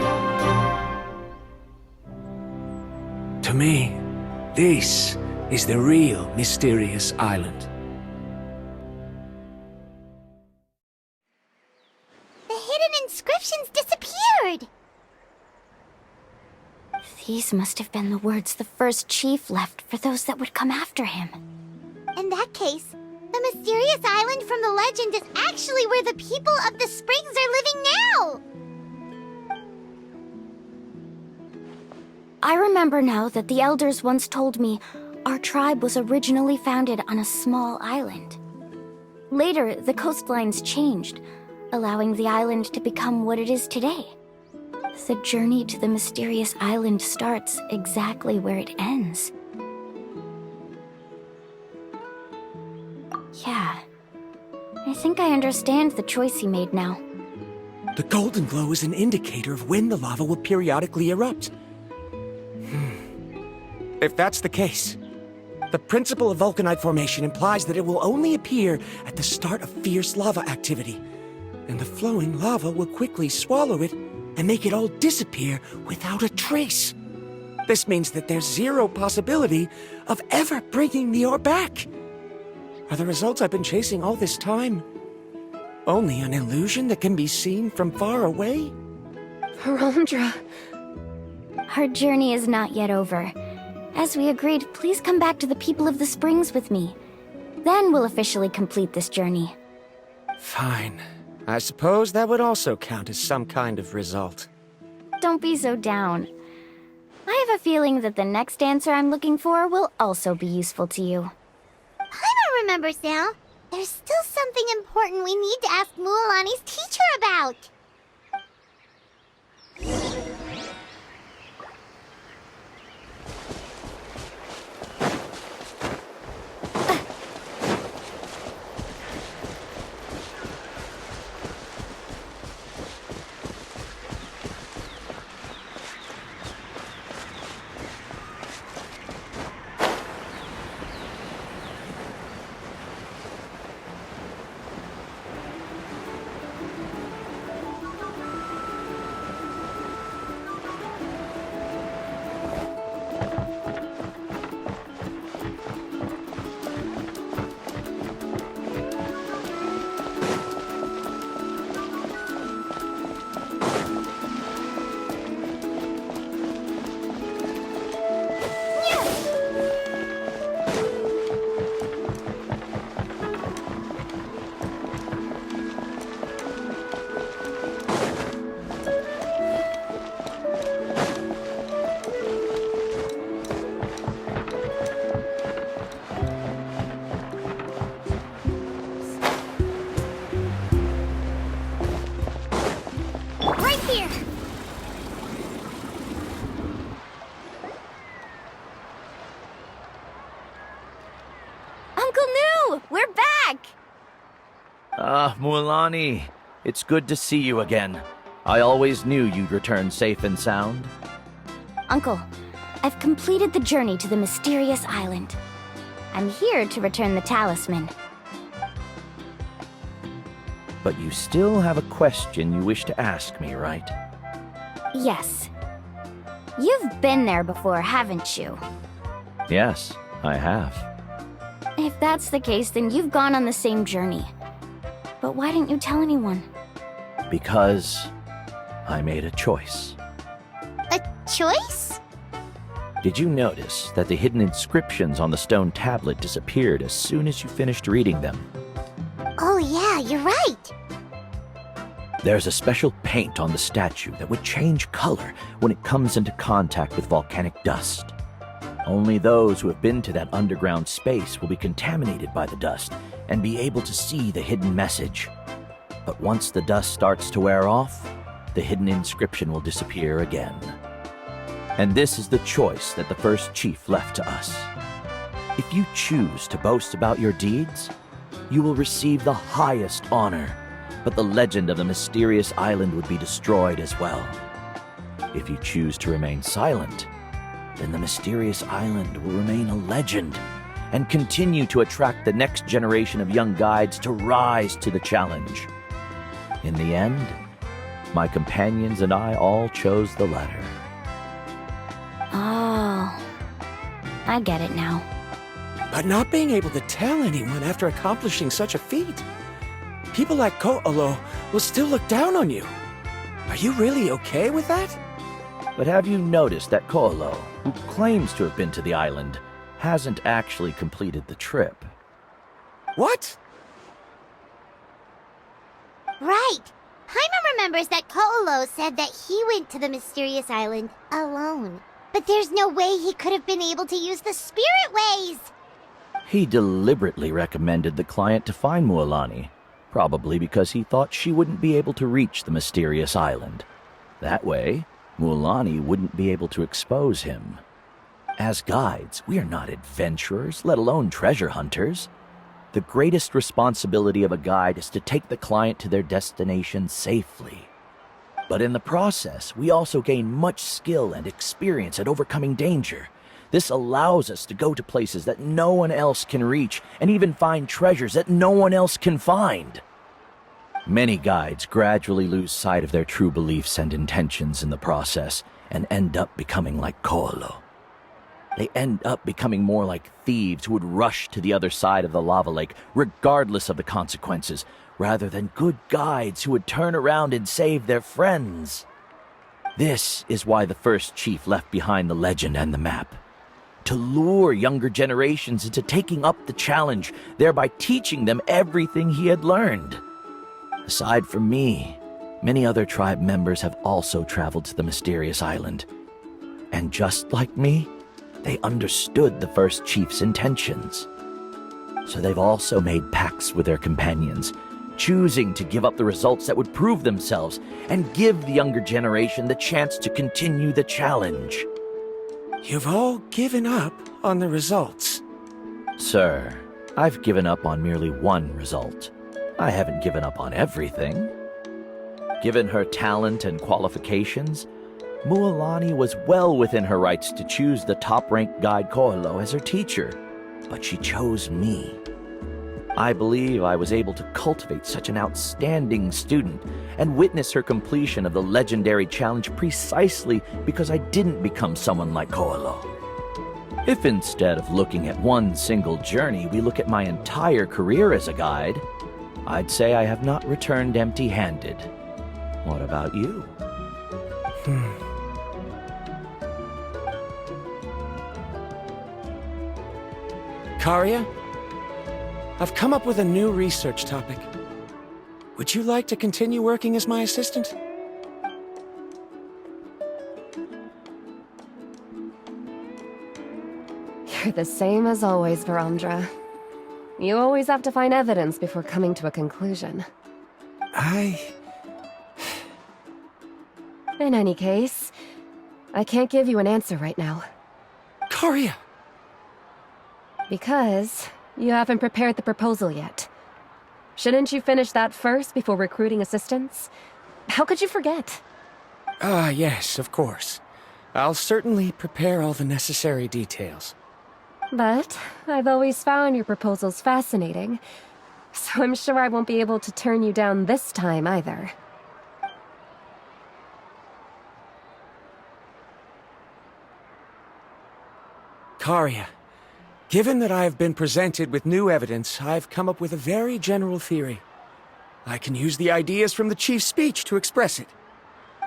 To me, this is the real Mysterious Island. The hidden inscriptions disappeared! These must have been the words the first chief left for those that would come after him. In that case, the mysterious island from the legend is actually where the people of the springs are living now! I remember now that the elders once told me our tribe was originally founded on a small island. Later, the coastlines changed, allowing the island to become what it is today. The journey to the mysterious island starts exactly where it ends. Yeah, I think I understand the choice he made now. The golden glow is an indicator of when the lava will periodically erupt. If that's the case, the principle of vulcanite formation implies that it will only appear at the start of fierce lava activity, and the flowing lava will quickly swallow it and make it all disappear without a trace. This means that there's zero possibility of ever bringing the ore back. Are the results I've been chasing all this time Only an illusion that can be seen from far away? Verandra. Our journey is not yet over. As we agreed, please come back to the people of the springs with me. Then we'll officially complete this journey. Fine. I suppose that would also count as some kind of result. Don't be so down. I have a feeling that the next answer I'm looking for will also be useful to you. Paimon remembers now. There's still something important we need to ask Mualani's teacher about. Mualani, it's good to see you again. I always knew you'd return safe and sound. Uncle, I've completed the journey to the mysterious island. I'm here to return the talisman. But you still have a question you wish to ask me, right? Yes. You've been there before, haven't you? Yes, I have. If that's the case, then you've gone on the same journey. But why didn't you tell anyone? Because I made a choice. A choice? Did you notice that the hidden inscriptions on the stone tablet disappeared as soon as you finished reading them? Oh yeah, you're right. There's a special paint on the statue that would change color when it comes into contact with volcanic dust. Only those who have been to that underground space will be contaminated by the dust and be able to see the hidden message. But once the dust starts to wear off, the hidden inscription will disappear again. And this is the choice that the first chief left to us. If you choose to boast about your deeds, you will receive the highest honor, but the legend of the mysterious island would be destroyed as well. If you choose to remain silent, then the mysterious island will remain a legend and continue to attract the next generation of young guides to rise to the challenge. In the end, my companions and I all chose the latter. Oh, I get it now. But not being able to tell anyone after accomplishing such a feat. People like Ko'olo will still look down on you. Are you really okay with that? But have you noticed that Ko'olo, who claims to have been to the island, hasn't actually completed the trip? What? Right. Paimon remembers that Ko'olo said that he went to the mysterious island alone. But there's no way he could have been able to use the spirit ways! He deliberately recommended the client to find Mualani, probably because he thought she wouldn't be able to reach the mysterious island. That way, Mualani wouldn't be able to expose him. As guides, we are not adventurers, let alone treasure hunters. The greatest responsibility of a guide is to take the client to their destination safely. But in the process, we also gain much skill and experience at overcoming danger. This allows us to go to places that no one else can reach, and even find treasures that no one else can find. Many guides gradually lose sight of their true beliefs and intentions in the process, and end up becoming like Ko'olo. They end up becoming more like thieves who would rush to the other side of the lava lake, regardless of the consequences, rather than good guides who would turn around and save their friends. This is why the first chief left behind the legend and the map. To lure younger generations into taking up the challenge, thereby teaching them everything he had learned. Aside from me, many other tribe members have also traveled to the mysterious island. And just like me, they understood the first chief's intentions. So they've also made pacts with their companions, choosing to give up the results that would prove themselves and give the younger generation the chance to continue the challenge. You've all given up on the results. Sir, I've given up on merely one result. I haven't given up on everything. Given her talent and qualifications, Mualani was well within her rights to choose the top-ranked guide Koalo as her teacher, but she chose me. I believe I was able to cultivate such an outstanding student and witness her completion of the legendary challenge precisely because I didn't become someone like Koalo. If instead of looking at one single journey, we look at my entire career as a guide, I'd say I have not returned empty-handed. What about you? Karia? I've come up with a new research topic. Would you like to continue working as my assistant? You're the same as always, Verandra. You always have to find evidence before coming to a conclusion. In any case, I can't give you an answer right now. Karia! Because you haven't prepared the proposal yet. Shouldn't you finish that first before recruiting assistants? How could you forget? Yes, of course. I'll certainly prepare all the necessary details. But I've always found your proposals fascinating, so I'm sure I won't be able to turn you down this time either. Karia, given that I have been presented with new evidence, I've come up with a very general theory. I can use the ideas from the chief's speech to express it.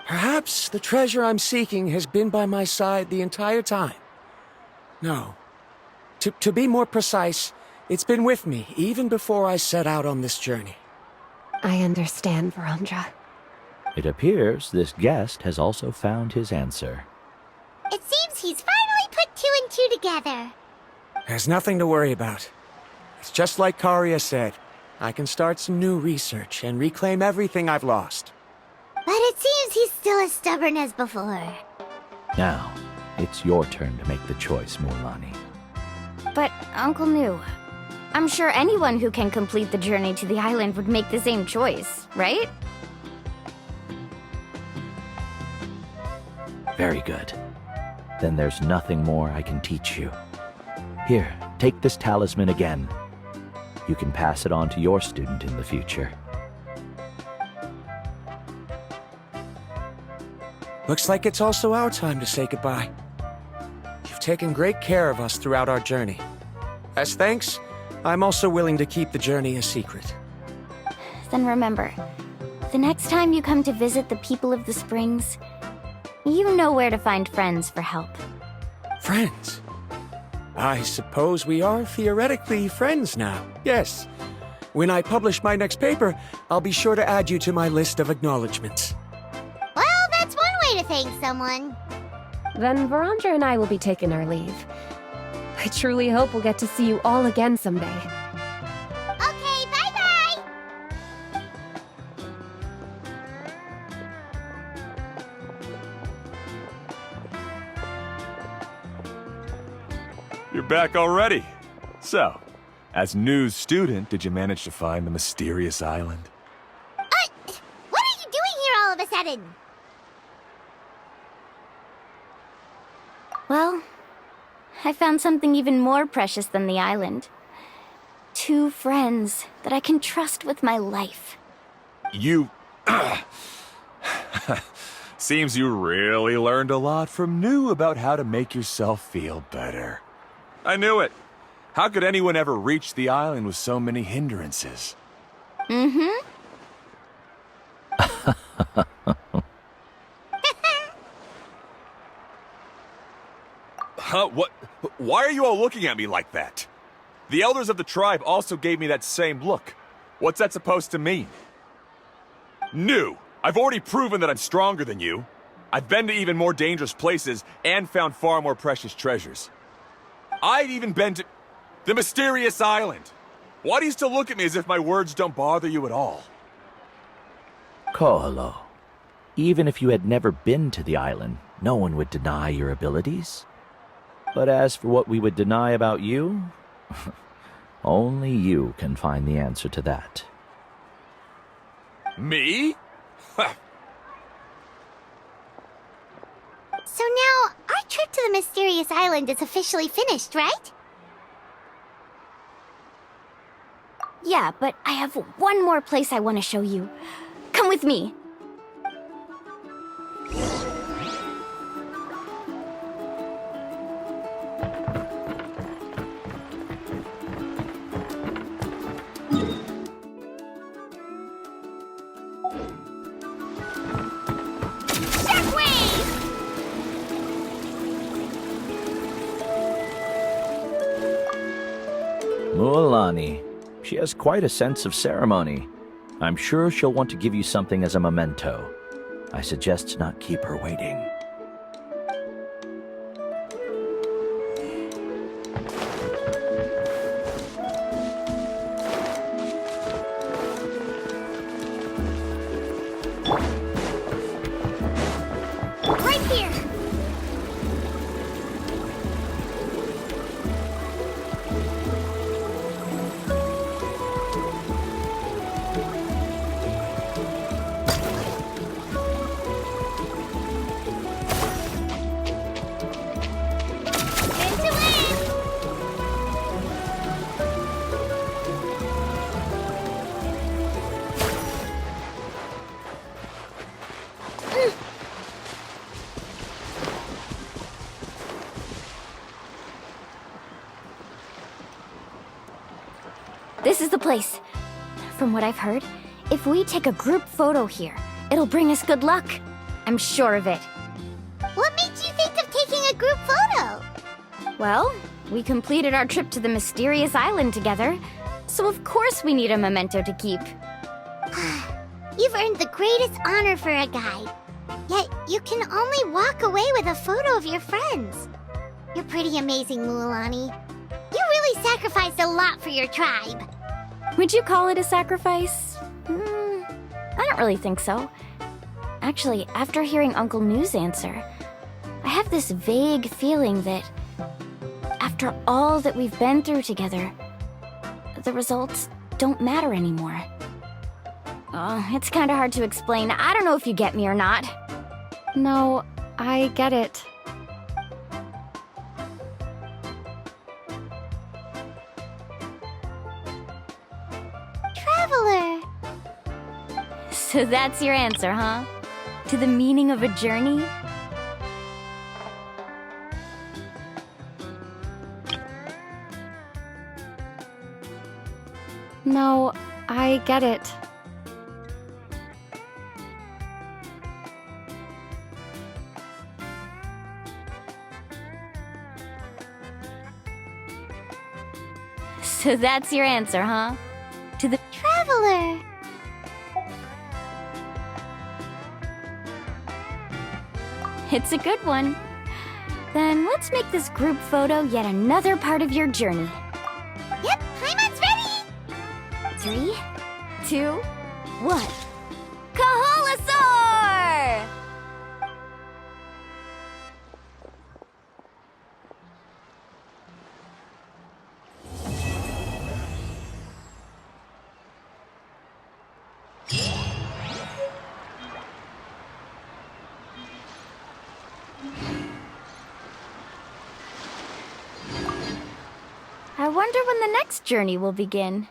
Perhaps the treasure I'm seeking has been by my side the entire time. No. To be more precise, it's been with me even before I set out on this journey. I understand, Verandra. It appears this guest has also found his answer. It seems he's finally put two and two together. There's nothing to worry about. It's just like Karia said. I can start some new research and reclaim everything I've lost. But it seems he's still as stubborn as before. Now, it's your turn to make the choice, Mualani. But, Uncle New, I'm sure anyone who can complete the journey to the island would make the same choice, right? Very good. Then there's nothing more I can teach you. Here, take this talisman again. You can pass it on to your student in the future. Looks like it's also our time to say goodbye. You've taken great care of us throughout our journey. As thanks, I'm also willing to keep the journey a secret. Then remember, the next time you come to visit the people of the Springs, you know where to find friends for help. Friends? I suppose we are theoretically friends now, yes. When I publish my next paper, I'll be sure to add you to my list of acknowledgements. Well, that's one way to thank someone. Then Verandra and I will be taking our leave. I truly hope we'll get to see you all again someday. Okay, bye-bye! You're back already. So, as news student, did you manage to find the mysterious island? What are you doing here all of a sudden? Well, I found something even more precious than the island. 2 friends that I can trust with my life. You... Seems you really learned a lot from New about how to make yourself feel better. I knew it. How could anyone ever reach the island with so many hindrances? Mm-hmm. Huh? What? Why are you all looking at me like that? The elders of the tribe also gave me that same look. What's that supposed to mean? New! I've already proven that I'm stronger than you. I've been to even more dangerous places and found far more precious treasures. I've even been to the mysterious island. Why do you still look at me as if my words don't bother you at all? Koalo, even if you had never been to the island, no one would deny your abilities. But as for what we would deny about you, only you can find the answer to that. Me? So now, our trip to the mysterious island is officially finished, right? Yeah, but I have one more place I want to show you. Come with me. Mualani. She has quite a sense of ceremony. I'm sure she'll want to give you something as a memento. I suggest not keep her waiting. Right here! This is the place. From what I've heard, if we take a group photo here, it'll bring us good luck. I'm sure of it. What made you think of taking a group photo? Well, we completed our trip to the mysterious island together, so of course we need a memento to keep. You've earned the greatest honor for a guide. Yet, you can only walk away with a photo of your friends. You're pretty amazing, Mualani. You really sacrificed a lot for your tribe. Would you call it a sacrifice? I don't really think so. Actually, after hearing Uncle New's answer, I have this vague feeling that after all that we've been through together, the results don't matter anymore. Oh, it's kind of hard to explain. I don't know if you get me or not. No, I get it. Traveler! So that's your answer, huh? To the meaning of a journey? No, I get it. So that's your answer, huh? To the Traveler! It's a good one. Then let's make this group photo yet another part of your journey. Yep, Paimon's ready! 3, 2, 1. Kaholasaur! I wonder when the next journey will begin.